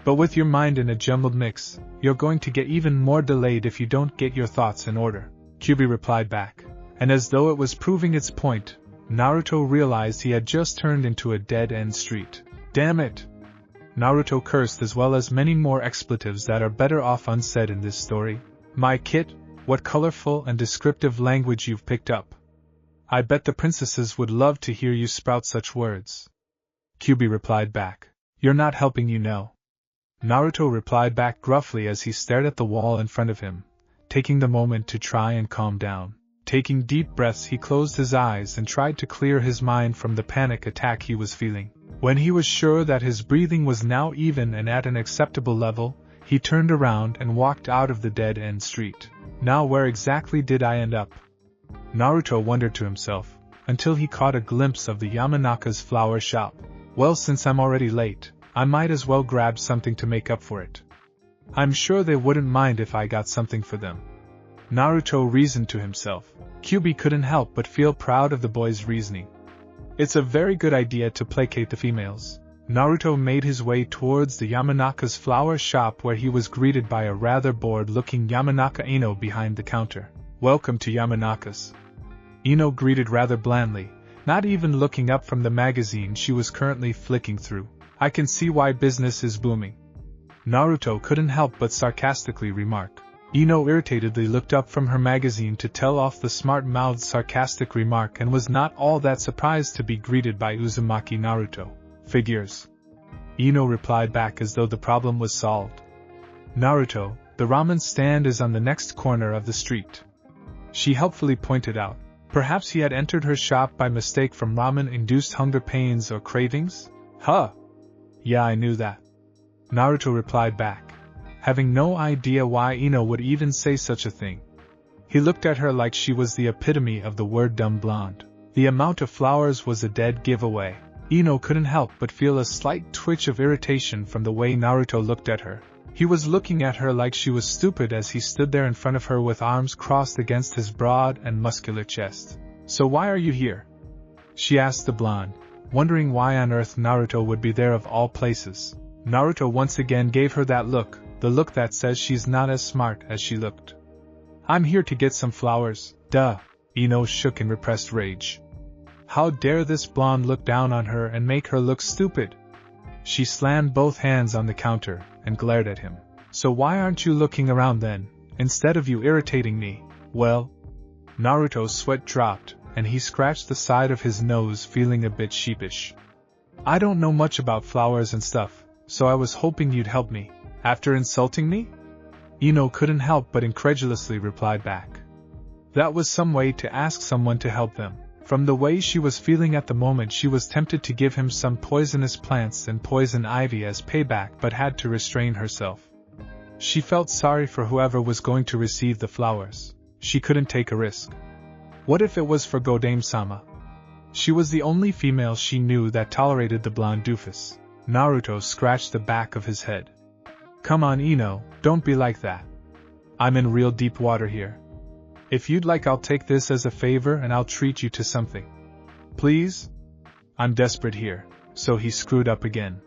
But with your mind in a jumbled mix, you're going to get even more delayed if you don't get your thoughts in order, Kyubi replied back. And as though it was proving its point, Naruto realized he had just turned into a dead-end street. Damn it! Naruto cursed, as well as many more expletives that are better off unsaid in this story. My kid, what colorful and descriptive language you've picked up. I bet the princesses would love to hear you sprout such words. Kyubi replied back. You're not helping, you know. Naruto replied back gruffly as he stared at the wall in front of him, taking the moment to try and calm down. Taking deep breaths, he closed his eyes and tried to clear his mind from the panic attack he was feeling. When he was sure that his breathing was now even and at an acceptable level, he turned around and walked out of the dead-end street. Now where exactly did I end up? Naruto wondered to himself, until he caught a glimpse of the Yamanaka's flower shop. Well, since I'm already late, I might as well grab something to make up for it. I'm sure they wouldn't mind if I got something for them. Naruto reasoned to himself. Kyubi couldn't help but feel proud of the boy's reasoning. It's a very good idea to placate the females. Naruto made his way towards the Yamanaka's flower shop, where he was greeted by a rather bored-looking Yamanaka Ino behind the counter. Welcome to Yamanaka's. Ino greeted rather blandly, not even looking up from the magazine she was currently flicking through. I can see why business is booming. Naruto couldn't help but sarcastically remark. Ino irritatedly looked up from her magazine to tell off the smart-mouthed sarcastic remark and was not all that surprised to be greeted by Uzumaki Naruto. Figures. Ino replied back as though the problem was solved. Naruto, the ramen stand is on the next corner of the street. She helpfully pointed out. Perhaps he had entered her shop by mistake from ramen-induced hunger pains or cravings? Huh. Yeah, I knew that. Naruto replied back, having no idea why Ino would even say such a thing. He looked at her like she was the epitome of the word dumb blonde. The amount of flowers was a dead giveaway. Ino couldn't help but feel a slight twitch of irritation from the way Naruto looked at her. He was looking at her like she was stupid as he stood there in front of her with arms crossed against his broad and muscular chest. So why are you here? She asked the blonde, wondering why on earth Naruto would be there of all places. Naruto once again gave her that look, the look that says she's not as smart as she looked. I'm here to get some flowers, duh. Ino shook in repressed rage. How dare this blonde look down on her and make her look stupid? She slammed both hands on the counter and glared at him. So why aren't you looking around then, instead of you irritating me? Well, Naruto's sweat dropped, and he scratched the side of his nose, feeling a bit sheepish. I don't know much about flowers and stuff, so I was hoping you'd help me. After insulting me? Ino couldn't help but incredulously replied back. That was some way to ask someone to help them. From the way she was feeling at the moment, she was tempted to give him some poisonous plants and poison ivy as payback, but had to restrain herself. She felt sorry for whoever was going to receive the flowers. She couldn't take a risk. What if it was for Godame-sama? She was the only female she knew that tolerated the blonde doofus. Naruto scratched the back of his head. Come on, Ino, don't be like that. I'm in real deep water here. If you'd like, I'll take this as a favor and I'll treat you to something. Please? I'm desperate here. So he screwed up again.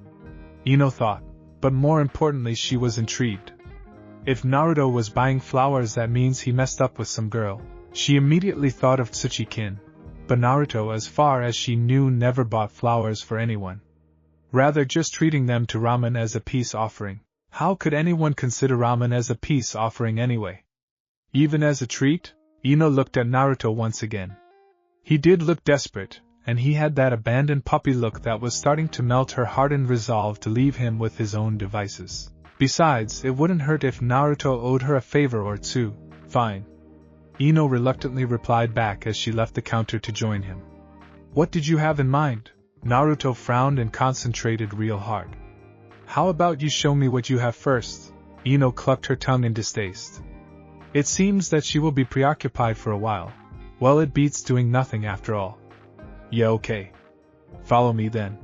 Ino thought, but more importantly she was intrigued. If Naruto was buying flowers, that means he messed up with some girl. She immediately thought of Tsuchi-kin. But Naruto, as far as she knew, never bought flowers for anyone. Rather just treating them to ramen as a peace offering. How could anyone consider ramen as a peace offering anyway? Even as a treat? Ino looked at Naruto once again. He did look desperate, and he had that abandoned puppy look that was starting to melt her hardened resolve to leave him with his own devices. Besides, it wouldn't hurt if Naruto owed her a favor or two. Fine. Ino reluctantly replied back as she left the counter to join him. What did you have in mind? Naruto frowned and concentrated real hard. How about you show me what you have first? Ino clucked her tongue in distaste. It seems that she will be preoccupied for a while. Well, it beats doing nothing after all. Yeah, okay. Follow me then.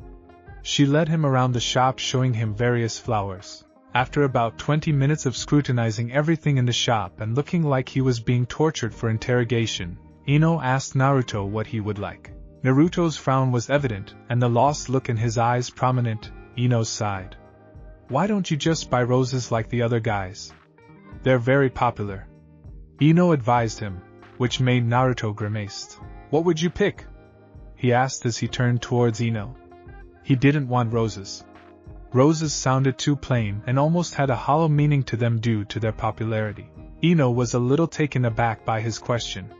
She led him around the shop, showing him various flowers. After about 20 minutes of scrutinizing everything in the shop and looking like he was being tortured for interrogation, Ino asked Naruto what he would like. Naruto's frown was evident, and the lost look in his eyes prominent. Ino sighed. Why don't you just buy roses like the other guys? They're very popular. Ino advised him, which made Naruto grimace. What would you pick? He asked as he turned towards Ino. He didn't want roses. Roses sounded too plain and almost had a hollow meaning to them due to their popularity. Ino was a little taken aback by his question.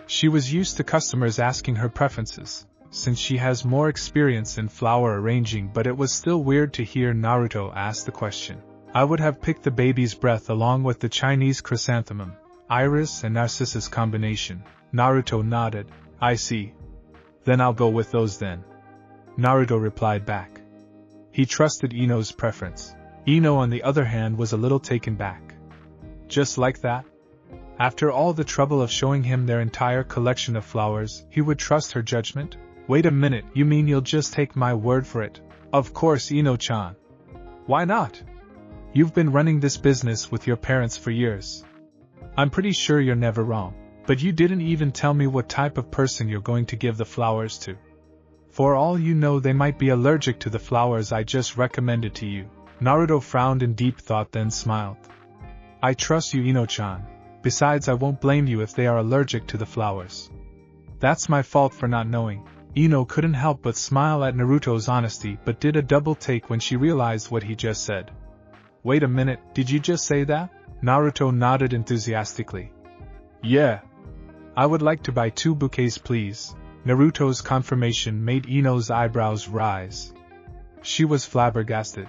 She was used to customers asking her preferences, since she has more experience in flower arranging, but it was still weird to hear Naruto ask the question. I would have picked the baby's breath along with the Chinese chrysanthemum, iris and narcissus combination. Naruto nodded. I see. Then I'll go with those then. Naruto replied back. He trusted Ino's preference. Ino, on the other hand, was a little taken back. Just like that? After all the trouble of showing him their entire collection of flowers, he would trust her judgment? Wait a minute, you mean you'll just take my word for it? Of course, Ino-chan. Why not? You've been running this business with your parents for years. I'm pretty sure you're never wrong. But you didn't even tell me what type of person you're going to give the flowers to. For all you know, they might be allergic to the flowers I just recommended to you. Naruto frowned in deep thought, then smiled. I trust you, Ino-chan. Besides, I won't blame you if they are allergic to the flowers. That's my fault for not knowing. Ino couldn't help but smile at Naruto's honesty, but did a double take when she realized what he just said. Wait a minute, did you just say that? Naruto nodded enthusiastically. Yeah. I would like to buy 2 bouquets, please. Naruto's confirmation made Ino's eyebrows rise. She was flabbergasted.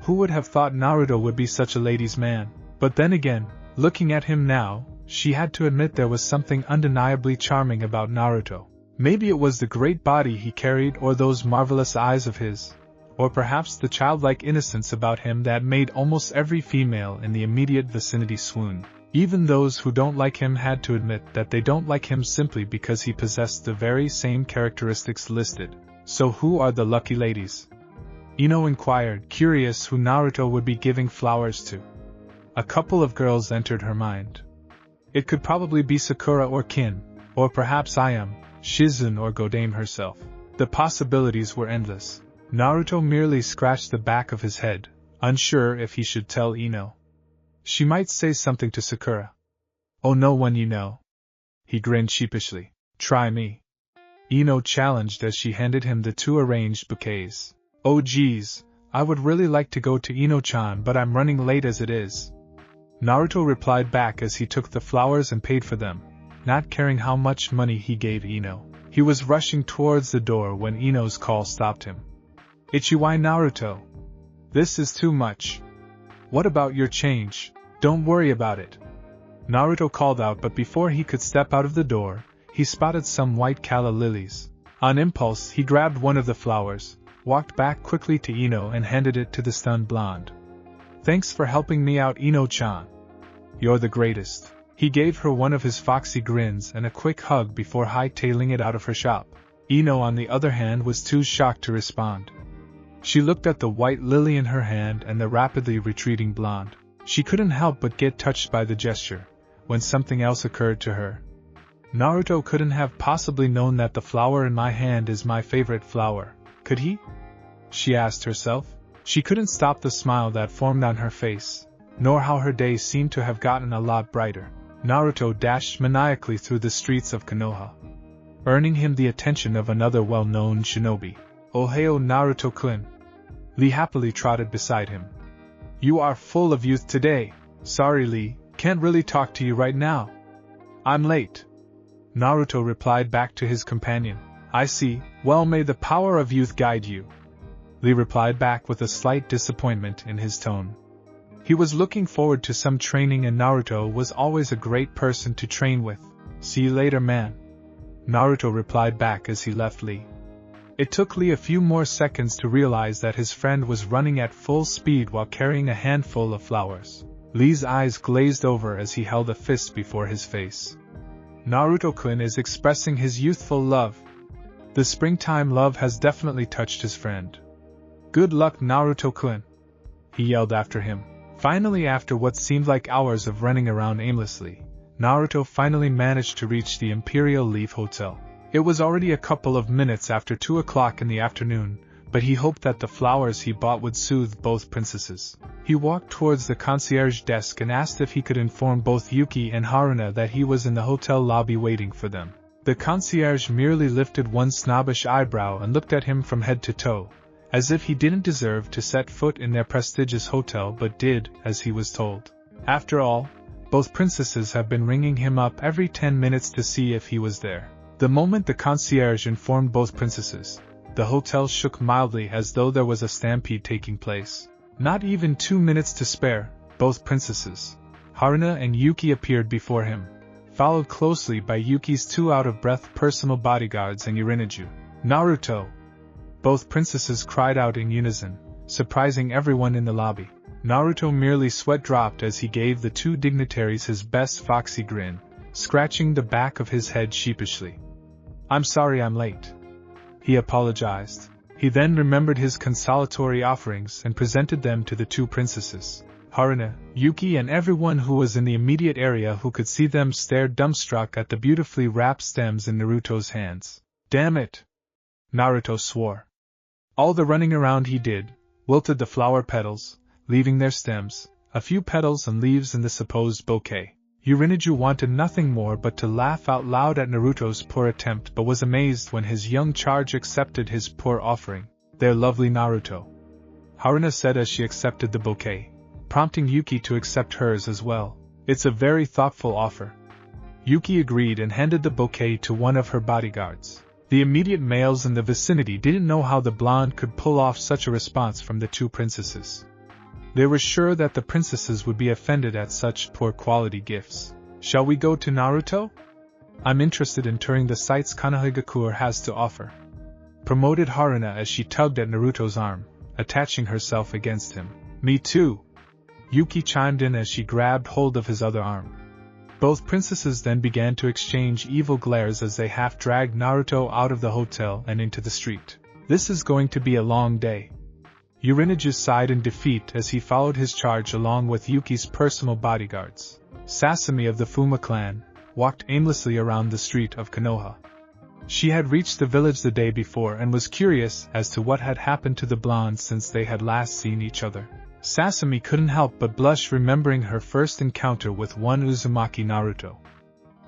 Who would have thought Naruto would be such a ladies' man? But then again, looking at him now, she had to admit there was something undeniably charming about Naruto. Maybe it was the great body he carried, or those marvelous eyes of his, or perhaps the childlike innocence about him that made almost every female in the immediate vicinity swoon. Even those who don't like him had to admit that they don't like him simply because he possessed the very same characteristics listed. So who are the lucky ladies? Ino inquired, curious who Naruto would be giving flowers to. A couple of girls entered her mind. It could probably be Sakura or Kin, or perhaps Ayame, Shizune or Godame herself. The possibilities were endless. Naruto merely scratched the back of his head, unsure if he should tell Ino. She might say something to Sakura. Oh, no one you know. He grinned sheepishly. Try me. Ino challenged as she handed him the 2 arranged bouquets. Oh geez, I would really like to go to Ino-chan, but I'm running late as it is. Naruto replied back as he took the flowers and paid for them. not caring how much money he gave Ino. He was rushing towards the door when Ino's call stopped him. "Ichiwai Naruto. This is too much. What about your change? Don't worry about it." Naruto called out, but before he could step out of the door, he spotted some white calla lilies. On impulse, he grabbed one of the flowers, walked back quickly to Ino and handed it to the stunned blonde. "Thanks for helping me out, Ino-chan. You're the greatest." He gave her one of his foxy grins and a quick hug before hightailing it out of her shop. Ino, on the other hand, was too shocked to respond. She looked at the white lily in her hand and the rapidly retreating blonde. She couldn't help but get touched by the gesture, when something else occurred to her. Naruto couldn't have possibly known that the flower in my hand is my favorite flower, could he? She asked herself. She couldn't stop the smile that formed on her face, nor how her day seemed to have gotten a lot brighter. Naruto dashed maniacally through the streets of Konoha, earning him the attention of another well-known shinobi. "Ohio, Naruto-kun." Lee happily trotted beside him. "You are full of youth today." "Sorry, Lee, can't really talk to you right now. I'm late." Naruto replied back to his companion. "I see, well, may the power of youth guide you." Lee replied back with a slight disappointment in his tone. He was looking forward to some training, and Naruto was always a great person to train with. "See you later, man." Naruto replied back as he left Lee. It took Lee a few more seconds to realize that his friend was running at full speed while carrying a handful of flowers. Lee's eyes glazed over as he held a fist before his face. Naruto-kun is expressing his youthful love. The springtime love has definitely touched his friend. "Good luck, Naruto-kun," he yelled after him. Finally, after what seemed like hours of running around aimlessly, Naruto finally managed to reach the Imperial Leaf Hotel. It was already a couple of minutes after 2 o'clock in the afternoon, but he hoped that the flowers he bought would soothe both princesses. He walked towards the concierge desk and asked if he could inform both Yuki and Haruna that he was in the hotel lobby waiting for them. The concierge merely lifted one snobbish eyebrow and looked at him from head to toe, as if he didn't deserve to set foot in their prestigious hotel but did as he was told. After all, both princesses have been ringing him up every 10 minutes to see if he was there. The moment the concierge informed both princesses, the hotel shook mildly as though there was a stampede taking place. Not even 2 minutes to spare, both princesses, Haruna and Yuki, appeared before him, followed closely by Yuki's 2 out-of-breath personal bodyguards and Urineju. "Naruto!" Both princesses cried out in unison, surprising everyone in the lobby. Naruto merely sweat-dropped as he gave the 2 dignitaries his best foxy grin, scratching the back of his head sheepishly. "I'm sorry I'm late," he apologized. He then remembered his consolatory offerings and presented them to the 2 princesses. Haruna, Yuki, and everyone who was in the immediate area who could see them stared dumbstruck at the beautifully wrapped stems in Naruto's hands. "Damn it!" Naruto swore. All the running around he did wilted the flower petals, leaving their stems, a few petals and leaves in the supposed bouquet. Urineju wanted nothing more but to laugh out loud at Naruto's poor attempt, but was amazed when his young charge accepted his poor offering. "They're lovely, Naruto," Haruna said as she accepted the bouquet, prompting Yuki to accept hers as well. "It's a very thoughtful offer." Yuki agreed and handed the bouquet to one of her bodyguards. The immediate males in the vicinity didn't know how the blonde could pull off such a response from the 2 princesses. They were sure that the princesses would be offended at such poor quality gifts. "Shall we go to Naruto? I'm interested in touring the sights Konohagakure has to offer," promoted Haruna as she tugged at Naruto's arm, attaching herself against him. "Me too," Yuki chimed in as she grabbed hold of his other arm. Both princesses then began to exchange evil glares as they half-dragged Naruto out of the hotel and into the street. "This is going to be a long day." Urineju sighed in defeat as he followed his charge along with Yuki's personal bodyguards. Sasame of the Fuma clan walked aimlessly around the street of Konoha. She had reached the village the day before and was curious as to what had happened to the blonde since they had last seen each other. Sasame couldn't help but blush remembering her first encounter with one Uzumaki Naruto.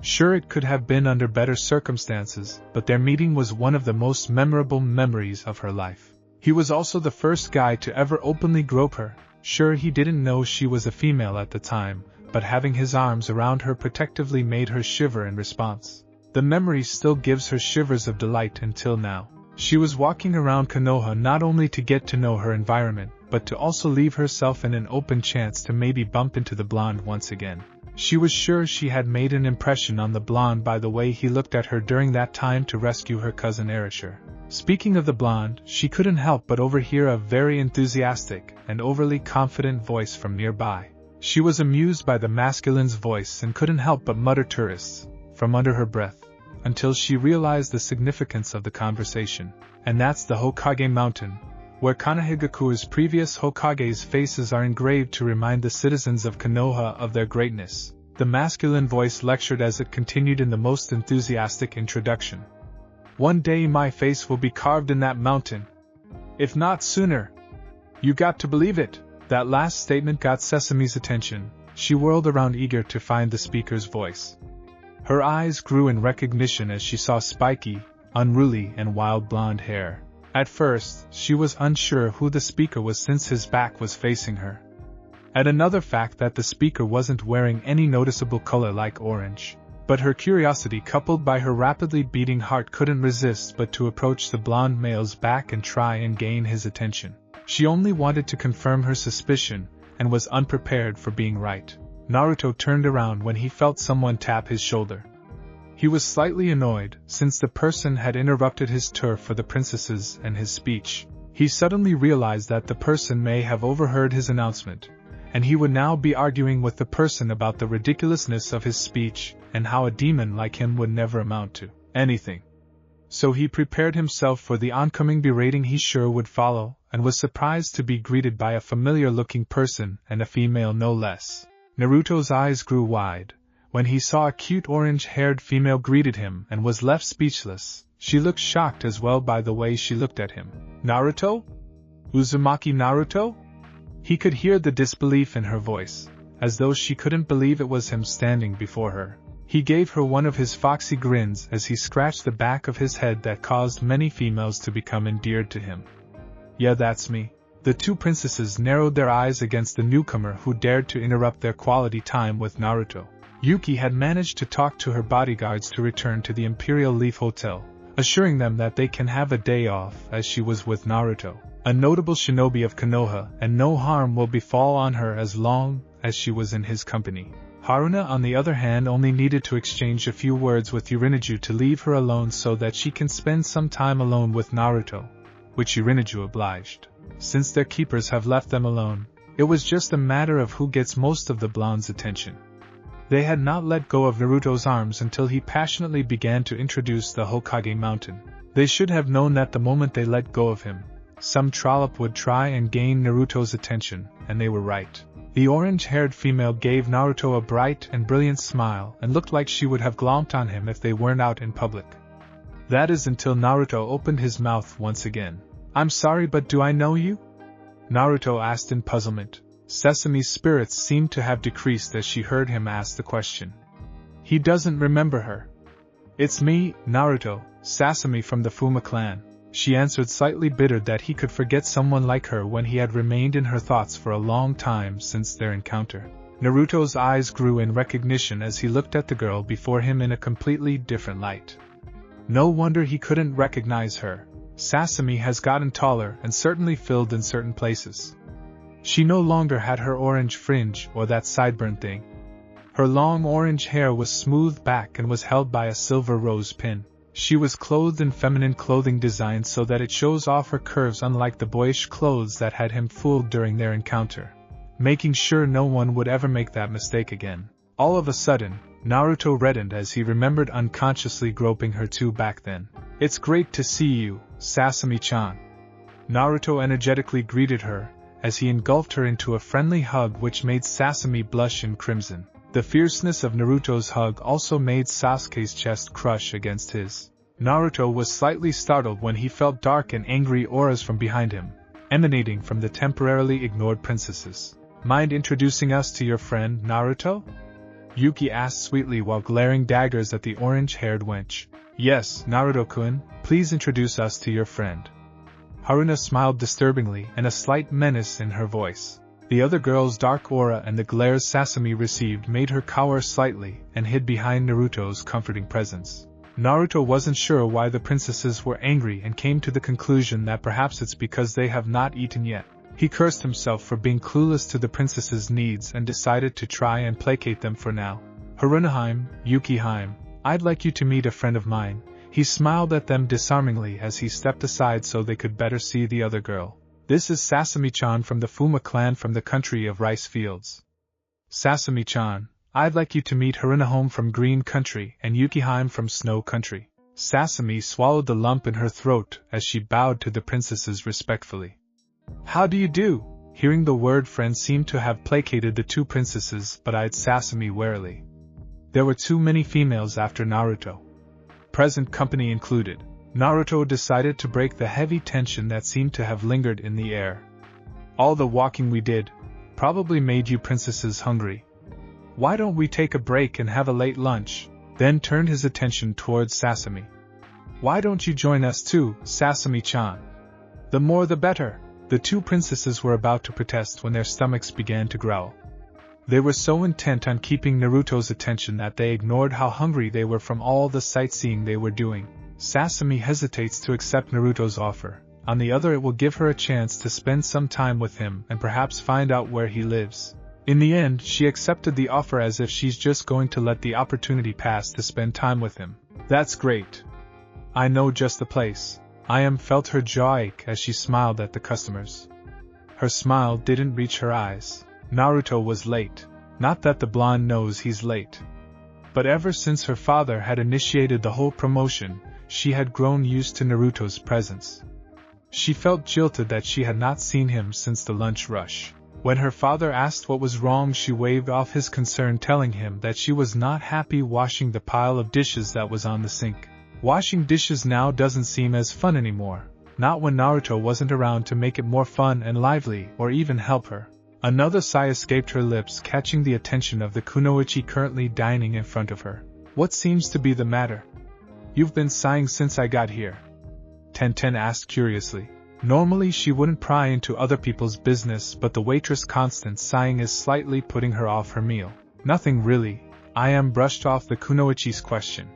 Sure, it could have been under better circumstances, but their meeting was one of the most memorable memories of her life. He was also the first guy to ever openly grope her. Sure, he didn't know she was a female at the time, but having his arms around her protectively made her shiver in response. The memory still gives her shivers of delight until now. She was walking around Konoha not only to get to know her environment, but to also leave herself in an open chance to maybe bump into the blonde once again. She was sure she had made an impression on the blonde by the way he looked at her during that time to rescue her cousin Erasure. Speaking of the blonde, she couldn't help but overhear a very enthusiastic and overly confident voice from nearby. She was amused by the masculine's voice and couldn't help but mutter tourists from under her breath, until she realized the significance of the conversation. And that's the Hokage Mountain, where Konohagaku's previous Hokage's faces are engraved to remind the citizens of Konoha of their greatness. The masculine voice lectured as it continued in the most enthusiastic introduction. One day my face will be carved in that mountain. If not sooner. You got to believe it. That last statement got Sasame's attention. She whirled around eager to find the speaker's voice. Her eyes grew in recognition as she saw spiky, unruly and wild blonde hair. At first, she was unsure who the speaker was since his back was facing her. And another fact that the speaker wasn't wearing any noticeable color like orange. But her curiosity coupled by her rapidly beating heart couldn't resist but to approach the blonde male's back and try and gain his attention. She only wanted to confirm her suspicion, and was unprepared for being right. Naruto turned around when he felt someone tap his shoulder. He was slightly annoyed, since the person had interrupted his tour for the princesses and his speech. He suddenly realized that the person may have overheard his announcement, and he would now be arguing with the person about the ridiculousness of his speech, and how a demon like him would never amount to anything. So he prepared himself for the oncoming berating he sure would follow, and was surprised to be greeted by a familiar-looking person, and a female no less. Naruto's eyes grew wide when he saw a cute orange-haired female greeted him and was left speechless. She looked shocked as well by the way she looked at him. Naruto? Uzumaki Naruto? He could hear the disbelief in her voice, as though she couldn't believe it was him standing before her. He gave her one of his foxy grins as he scratched the back of his head that caused many females to become endeared to him. Yeah, that's me. The two princesses narrowed their eyes against the newcomer who dared to interrupt their quality time with Naruto. Yuki had managed to talk to her bodyguards to return to the Imperial Leaf Hotel, assuring them that they can have a day off as she was with Naruto, a notable shinobi of Konoha, and no harm will befall on her as long as she was in his company. Haruna, on the other hand, only needed to exchange a few words with Urineju to leave her alone so that she can spend some time alone with Naruto, which Urineju obliged. Since their keepers have left them alone, it was just a matter of who gets most of the blonde's attention. They had not let go of Naruto's arms until he passionately began to introduce the Hokage Mountain. They should have known that the moment they let go of him, some trollop would try and gain Naruto's attention, and they were right. The orange-haired female gave Naruto a bright and brilliant smile and looked like she would have glomped on him if they weren't out in public. That is until Naruto opened his mouth once again. I'm sorry, but do I know you? Naruto asked in puzzlement. Sasame's spirits seemed to have decreased as she heard him ask the question. He doesn't remember her. It's me, Naruto, Sasame from the Fuma clan, she answered, slightly bitter that he could forget someone like her when he had remained in her thoughts for a long time since their encounter. Naruto's eyes grew in recognition as he looked at the girl before him in a completely different light. No wonder he couldn't recognize her. Sasame has gotten taller and certainly filled in certain places. She no longer had her orange fringe or that sideburn thing. Her long orange hair was smoothed back and was held by a silver rose pin. She was clothed in feminine clothing design so that it shows off her curves, unlike the boyish clothes that had him fooled during their encounter, making sure no one would ever make that mistake again. All of a sudden, Naruto reddened as he remembered unconsciously groping her too back then. It's great to see you, Sasame-chan. Naruto energetically greeted her, as he engulfed her into a friendly hug which made Sasame blush in crimson. The fierceness of Naruto's hug also made Sasuke's chest crush against his. Naruto was slightly startled when he felt dark and angry auras from behind him, emanating from the temporarily ignored princesses. Mind introducing us to your friend, Naruto? Yuki asked sweetly while glaring daggers at the orange-haired wench. Yes, Naruto-kun, please introduce us to your friend. Haruna smiled disturbingly and a slight menace in her voice. The other girl's dark aura and the glares Sasame received made her cower slightly and hid behind Naruto's comforting presence. Naruto wasn't sure why the princesses were angry and came to the conclusion that perhaps it's because they have not eaten yet. He cursed himself for being clueless to the princesses' needs and decided to try and placate them for now. Harunaheim, Yukiheim, I'd like you to meet a friend of mine. He smiled at them disarmingly as he stepped aside so they could better see the other girl. This is Sasame-chan from the Fuma clan from the country of rice fields. Sasame-chan, I'd like you to meet Harunaheim from Green Country and Yukiheim from Snow Country. Sasame swallowed the lump in her throat as she bowed to the princesses respectfully. How do you do? Hearing the word friend seemed to have placated the two princesses but eyed Sasame warily. There were too many females after Naruto. Present company included. Naruto decided to break the heavy tension that seemed to have lingered in the air. All the walking we did probably made you princesses hungry. Why don't we take a break and have a late lunch? Then turned his attention towards Sasame. Why don't you join us too, Sasame-chan? The more the better. The two princesses were about to protest when their stomachs began to growl. They were so intent on keeping Naruto's attention that they ignored how hungry they were from all the sightseeing they were doing. Sasame hesitates to accept Naruto's offer. On the other, it will give her a chance to spend some time with him and perhaps find out where he lives. In the end, she accepted the offer as if she's just going to let the opportunity pass to spend time with him. That's great. I know just the place. Ayam felt her jaw ache as she smiled at the customers. Her smile didn't reach her eyes. Naruto was late. Not that the blonde knows he's late. But ever since her father had initiated the whole promotion, she had grown used to Naruto's presence. She felt jilted that she had not seen him since the lunch rush. When her father asked what was wrong, she waved off his concern, telling him that she was not happy washing the pile of dishes that was on the sink. Washing dishes now doesn't seem as fun anymore, not when Naruto wasn't around to make it more fun and lively or even help her. Another sigh escaped her lips, catching the attention of the kunoichi currently dining in front of her. What seems to be the matter? You've been sighing since I got here? Tenten asked curiously. Normally she wouldn't pry into other people's business, but the waitress' constant sighing is slightly putting her off her meal. Nothing really. Ayam brushed off the kunoichi's question.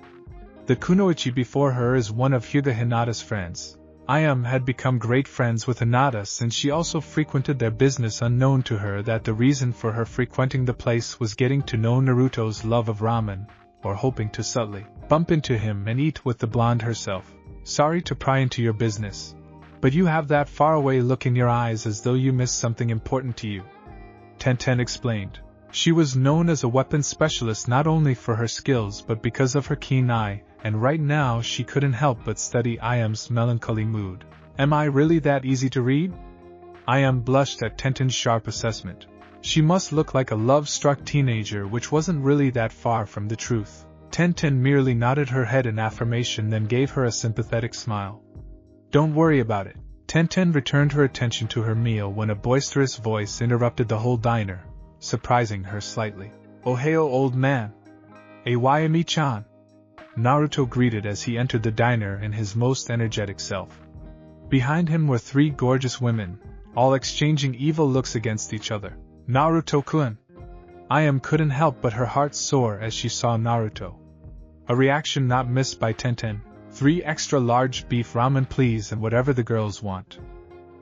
The kunoichi before her is one of Hyuga Hinata's friends. Ayam had become great friends with Hinata since she also frequented their business, unknown to her that the reason for her frequenting the place was getting to know Naruto's love of ramen, or hoping to subtly bump into him and eat with the blonde herself. Sorry to pry into your business, but you have that faraway look in your eyes as though you missed something important to you. Tenten explained. She was known as a weapons specialist not only for her skills but because of her keen eye, and right now she couldn't help but study Ayam's melancholy mood. Am I really that easy to read? Ayam blushed at Tenten's sharp assessment. She must look like a love-struck teenager, which wasn't really that far from the truth. Tenten merely nodded her head in affirmation, then gave her a sympathetic smile. Don't worry about it. Tenten returned her attention to her meal when a boisterous voice interrupted the whole diner, surprising her slightly. Ohio, old man. Awayami-chan. Naruto greeted as he entered the diner in his most energetic self. Behind him were three gorgeous women, all exchanging evil looks against each other. Naruto-kun. Ayam couldn't help but her heart soar as she saw Naruto. A reaction not missed by Tenten. 3 extra large beef ramen please, and whatever the girls want.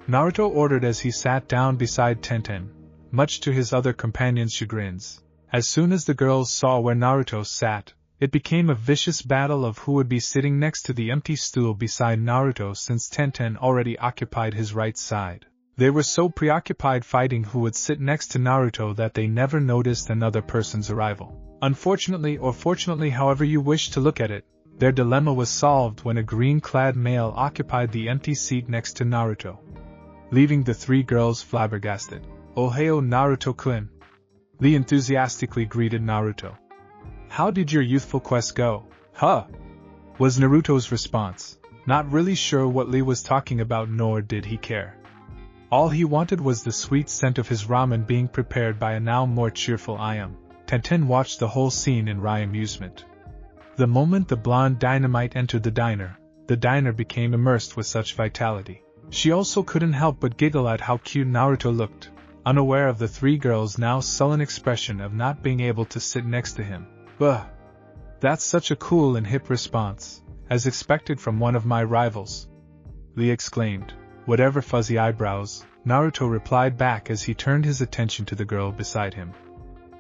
Naruto ordered as he sat down beside Tenten, much to his other companions' chagrins. As soon as the girls saw where Naruto sat, it became a vicious battle of who would be sitting next to the empty stool beside Naruto, since Tenten already occupied his right side. They were so preoccupied fighting who would sit next to Naruto that they never noticed another person's arrival. Unfortunately, or fortunately, however you wish to look at it, their dilemma was solved when a green-clad male occupied the empty seat next to Naruto, leaving the 3 girls flabbergasted. Ohio, Naruto-kun. Lee enthusiastically greeted Naruto. How did your youthful quest go? Huh? Was Naruto's response. Not really sure what Lee was talking about, nor did he care. All he wanted was the sweet scent of his ramen being prepared by a now more cheerful Ayam. Tenten watched the whole scene in wry amusement. The moment the blonde dynamite entered the diner became immersed with such vitality. She also couldn't help but giggle at how cute Naruto looked. unaware of the three girls' now sullen expression of not being able to sit next to him. "Ugh! That's such a cool and hip response, as expected from one of my rivals," Lee exclaimed. "Whatever, fuzzy eyebrows," Naruto replied back as he turned his attention to the girl beside him.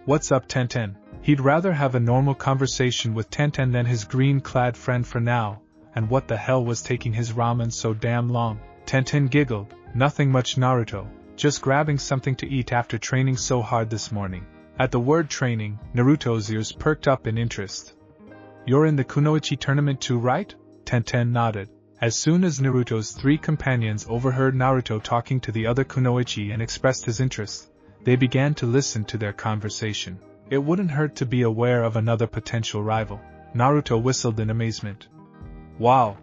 "What's up, Tenten?" He'd rather have a normal conversation with Tenten than his green-clad friend for now, and what the hell was taking his ramen so damn long? Tenten giggled. "Nothing much, Naruto, just grabbing something to eat after training so hard this morning." At the word training, Naruto's ears perked up in interest. "You're in the kunoichi tournament too, right?" Tenten nodded. As soon as Naruto's three companions overheard Naruto talking to the other kunoichi and expressed his interest, they began to listen to their conversation. It wouldn't hurt to be aware of another potential rival. Naruto whistled in amazement. "Wow!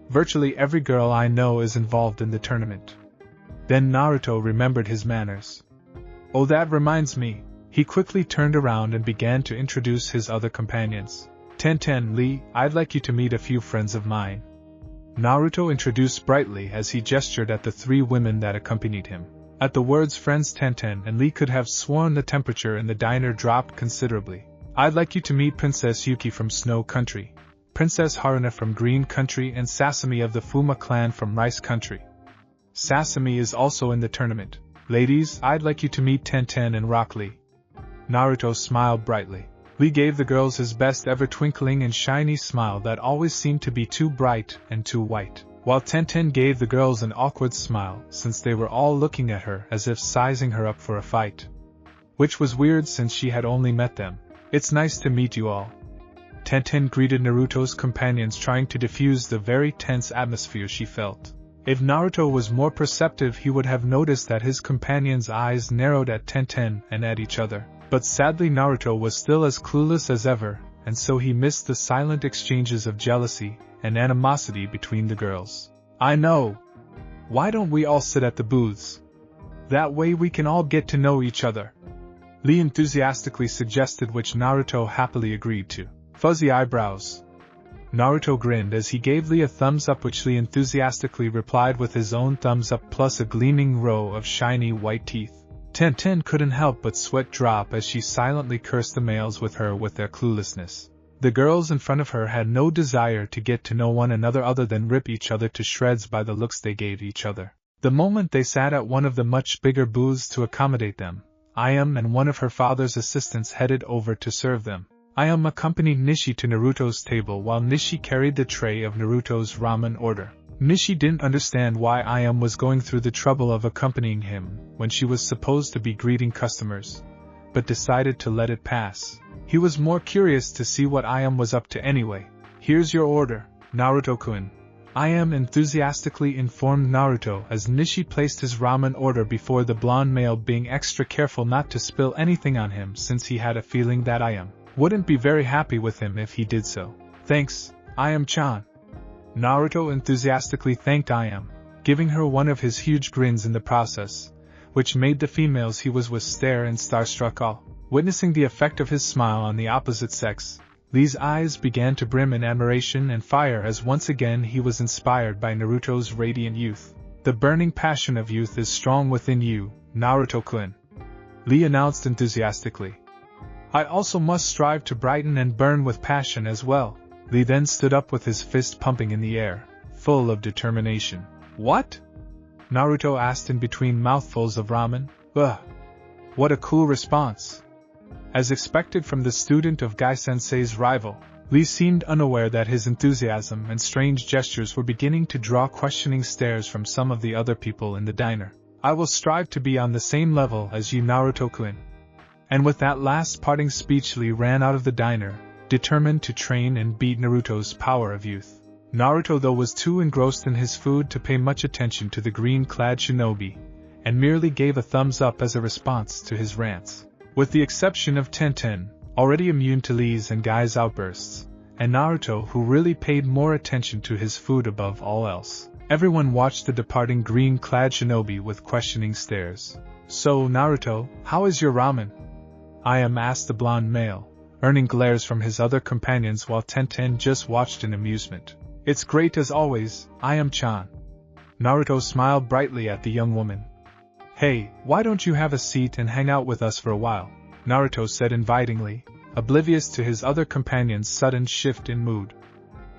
Virtually every girl I know is involved in the tournament." Then Naruto remembered his manners. "Oh, that reminds me." He quickly turned around and began to introduce his other companions. "Tenten, Lee, I'd like you to meet a few friends of mine." Naruto introduced brightly as he gestured at the three women that accompanied him. At the words friends, Tenten and Lee could have sworn the temperature in the diner dropped considerably. "I'd like you to meet Princess Yuki from Snow Country, Princess Haruna from Green Country, and Sasame of the Fuma clan from Rice Country. Sasame is also in the tournament. Ladies, I'd like you to meet Tenten and Rock Lee." Naruto smiled brightly. Lee gave the girls his best ever twinkling and shiny smile that always seemed to be too bright and too white, while Tenten gave the girls an awkward smile since they were all looking at her as if sizing her up for a fight. Which was weird since she had only met them. "It's nice to meet you all." Tenten greeted Naruto's companions, trying to diffuse the very tense atmosphere she felt. If Naruto was more perceptive, he would have noticed that his companions' eyes narrowed at Tenten and at each other. But sadly Naruto was still as clueless as ever, and so he missed the silent exchanges of jealousy and animosity between the girls. "I know! Why don't we all sit at the booths? That way we can all get to know each other," Lee enthusiastically suggested, which Naruto happily agreed to. "Fuzzy eyebrows." Naruto grinned as he gave Lee a thumbs up, which Lee enthusiastically replied with his own thumbs up plus a gleaming row of shiny white teeth. Tenten couldn't help but sweat drop as she silently cursed the males with their cluelessness. The girls in front of her had no desire to get to know one another other than rip each other to shreds by the looks they gave each other. The moment they sat at one of the much bigger booths to accommodate them, Ayam and one of her father's assistants headed over to serve them. Ayam accompanied Nishi to Naruto's table while Nishi carried the tray of Naruto's ramen order. Nishi didn't understand why Ayam was going through the trouble of accompanying him when she was supposed to be greeting customers, but decided to let it pass. He was more curious to see what Ayam was up to anyway. "Here's your order, Naruto-kun," Ayam enthusiastically informed Naruto as Nishi placed his ramen order before the blonde male, being extra careful not to spill anything on him since he had a feeling that Ayam wouldn't be very happy with him if he did so. "Thanks, Ayam-chan." Naruto enthusiastically thanked Ayam, giving her one of his huge grins in the process, which made the females he was with stare and starstruck all. Witnessing the effect of his smile on the opposite sex, Lee's eyes began to brim in admiration and fire as once again he was inspired by Naruto's radiant youth. "The burning passion of youth is strong within you, Naruto-kun," Lee announced enthusiastically. "I also must strive to brighten and burn with passion as well." Lee then stood up with his fist pumping in the air, full of determination. "What?" Naruto asked in between mouthfuls of ramen. "Ugh! What a cool response!" As expected from the student of Gai-sensei's rival, Lee seemed unaware that his enthusiasm and strange gestures were beginning to draw questioning stares from some of the other people in the diner. "I will strive to be on the same level as you, Naruto-kun." And with that last parting speech, Lee ran out of the diner, determined to train and beat Naruto's power of youth. Naruto, though, was too engrossed in his food to pay much attention to the green-clad shinobi, and merely gave a thumbs up as a response to his rants. With the exception of Tenten, already immune to Lee's and Gai's outbursts, and Naruto, who really paid more attention to his food above all else, everyone watched the departing green-clad shinobi with questioning stares. "So, Naruto, how is your ramen?" Ayam asked the blonde male, earning glares from his other companions while Tenten just watched in amusement. "It's great as always, Ayam-chan." Naruto smiled brightly at the young woman. Hey, why don't you have a seat and hang out with us for a while? Naruto said invitingly, oblivious to his other companion's sudden shift in mood.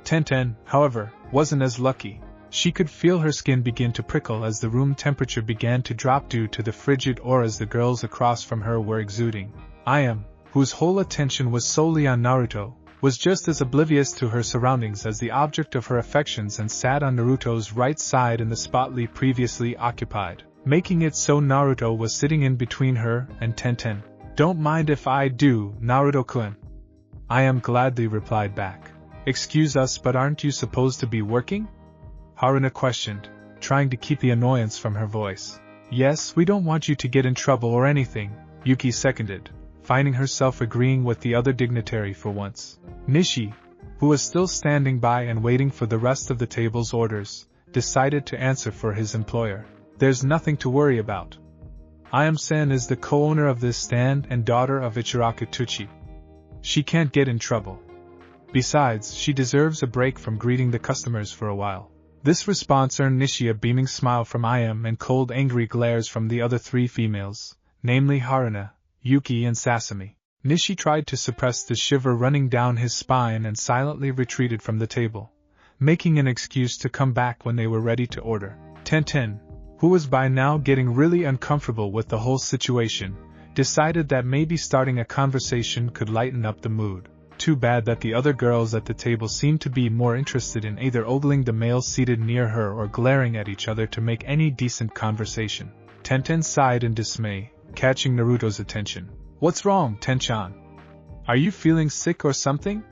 Tenten, however, wasn't as lucky. She could feel her skin begin to prickle as the room temperature began to drop due to the frigid auras the girls across from her were exuding. Ayam, whose whole attention was solely on Naruto, was just as oblivious to her surroundings as the object of her affections and sat on Naruto's right side in the spot Lee previously occupied, making it so Naruto was sitting in between her and Tenten. Don't mind if I do, Naruto-kun. Ayam gladly replied back. Excuse us, but aren't you supposed to be working? Haruna questioned, trying to keep the annoyance from her voice. Yes, we don't want you to get in trouble or anything, Yuki seconded, finding herself agreeing with the other dignitary for once. Nishi, who was still standing by and waiting for the rest of the table's orders, decided to answer for his employer. There's nothing to worry about. Ayam-san is the co-owner of this stand and daughter of Ichiraku Tuchi. She can't get in trouble. Besides, she deserves a break from greeting the customers for a while. This response earned Nishi a beaming smile from Ayam and cold angry glares from the other three females, namely Haruna, Yuki and Sasame. Nishi tried to suppress the shiver running down his spine and silently retreated from the table, making an excuse to come back when they were ready to order. Tenten, who was by now getting really uncomfortable with the whole situation, decided that maybe starting a conversation could lighten up the mood. Too bad that the other girls at the table seemed to be more interested in either ogling the males seated near her or glaring at each other to make any decent conversation. Tenten sighed in dismay, catching Naruto's attention. What's wrong, Tenchan? Are you feeling sick or something?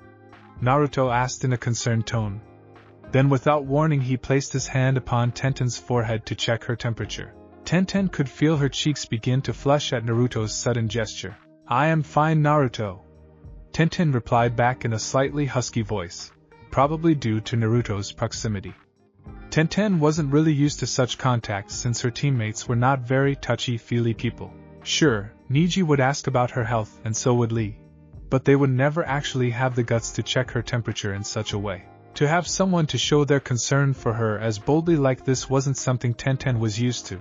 Naruto asked in a concerned tone. Then without warning he placed his hand upon Tenten's forehead to check her temperature. Tenten could feel her cheeks begin to flush at Naruto's sudden gesture. I am fine, Naruto. Tenten replied back in a slightly husky voice, probably due to Naruto's proximity. Tenten wasn't really used to such contact since her teammates were not very touchy-feely people. Sure, Niji would ask about her health and so would Lee, but they would never actually have the guts to check her temperature in such a way. To have someone to show their concern for her as boldly like this wasn't something Tenten was used to,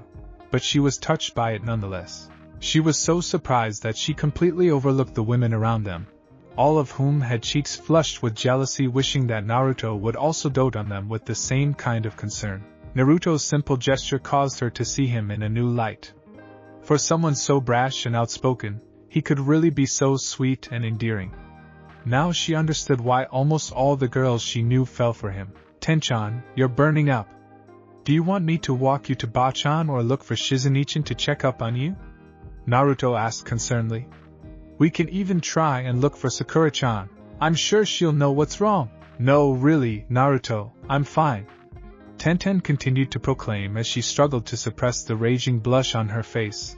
but she was touched by it nonetheless. She was so surprised that she completely overlooked the women around them, all of whom had cheeks flushed with jealousy, wishing that Naruto would also dote on them with the same kind of concern. Naruto's simple gesture caused her to see him in a new light. For someone so brash and outspoken, he could really be so sweet and endearing. Now she understood why almost all the girls she knew fell for him. Tenchan, you're burning up. Do you want me to walk you to Bachan or look for Shizunichan to check up on you? Naruto asked concernedly. We can even try and look for Sakura-chan. I'm sure she'll know what's wrong. No, really, Naruto, I'm fine. Tenten continued to proclaim as she struggled to suppress the raging blush on her face,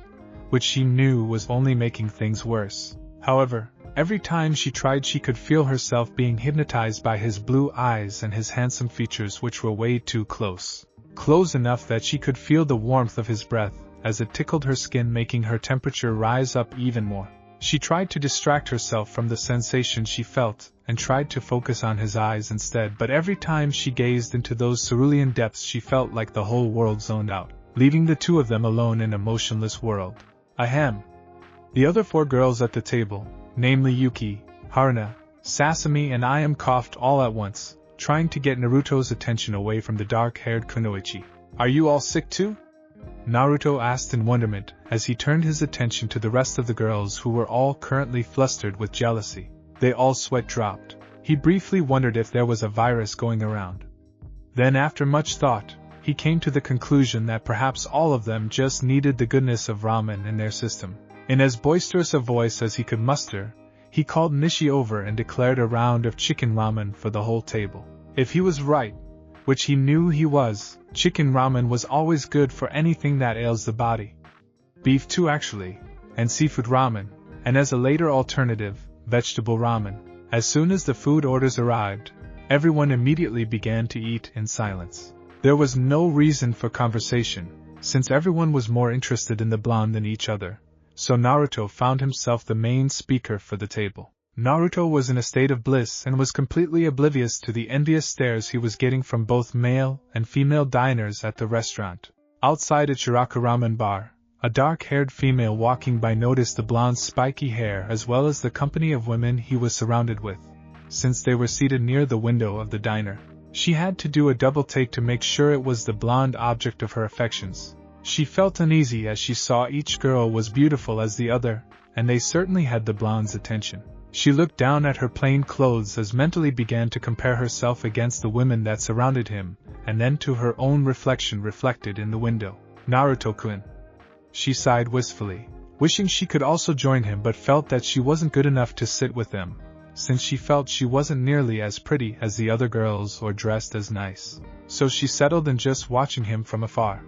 which she knew was only making things worse. However, every time she tried she could feel herself being hypnotized by his blue eyes and his handsome features, which were way too close. Close enough that she could feel the warmth of his breath as it tickled her skin, making her temperature rise up even more. She tried to distract herself from the sensation she felt, and tried to focus on his eyes instead, but every time she gazed into those cerulean depths she felt like the whole world zoned out, leaving the two of them alone in a motionless world. Ahem. The other four girls at the table, namely Yuki, Haruna, Sasame and Ayam, coughed all at once, trying to get Naruto's attention away from the dark-haired Kunoichi. Are you all sick too? Naruto asked in wonderment, as he turned his attention to the rest of the girls who were all currently flustered with jealousy. They all sweat dropped. He briefly wondered if there was a virus going around. Then after much thought, he came to the conclusion that perhaps all of them just needed the goodness of ramen in their system. In as boisterous a voice as he could muster, he called Nishi over and declared a round of chicken ramen for the whole table. If he was right, which he knew he was, chicken ramen was always good for anything that ails the body. Beef too actually, and seafood ramen, and as a later alternative, vegetable ramen. As soon as the food orders arrived, everyone immediately began to eat in silence. There was no reason for conversation, since everyone was more interested in the blonde than each other, so Naruto found himself the main speaker for the table. Naruto was in a state of bliss and was completely oblivious to the envious stares he was getting from both male and female diners at the restaurant. Outside Ichiraku ramen bar, A dark-haired female walking by noticed the blonde's spiky hair as well as the company of women he was surrounded with. Since they were seated near the window of the diner, she had to do a double take to make sure it was the blonde object of her affections. She felt uneasy as she saw each girl was beautiful as the other, and they certainly had the blonde's attention. She looked down at her plain clothes as mentally began to compare herself against the women that surrounded him, and then to her own reflection reflected in the window. Naruto-kun. She sighed wistfully, wishing she could also join him but felt that she wasn't good enough to sit with them, since she felt she wasn't nearly as pretty as the other girls or dressed as nice. So she settled in just watching him from afar.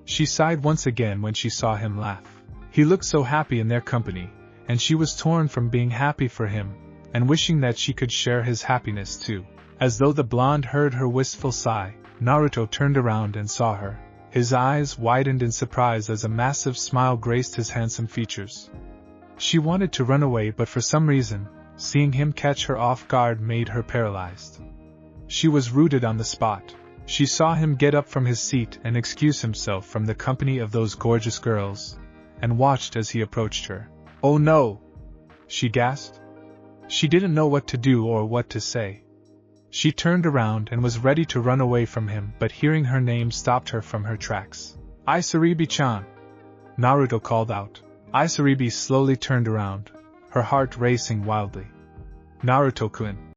She sighed once again when she saw him laugh. He looked so happy in their company, and she was torn from being happy for him, and wishing that she could share his happiness too. As though the blonde heard her wistful sigh, Naruto turned around and saw her. His eyes widened in surprise as a massive smile graced his handsome features. She wanted to run away but for some reason, seeing him catch her off guard made her paralyzed. She was rooted on the spot. She saw him get up from his seat and excuse himself from the company of those gorgeous girls, and watched as he approached her. "Oh no!" she gasped. She didn't know what to do or what to say. She turned around and was ready to run away from him, but hearing her name stopped her from her tracks. "Isaribi-chan!" Naruto called out. Isaribi slowly turned around, her heart racing wildly. "Naruto-kun."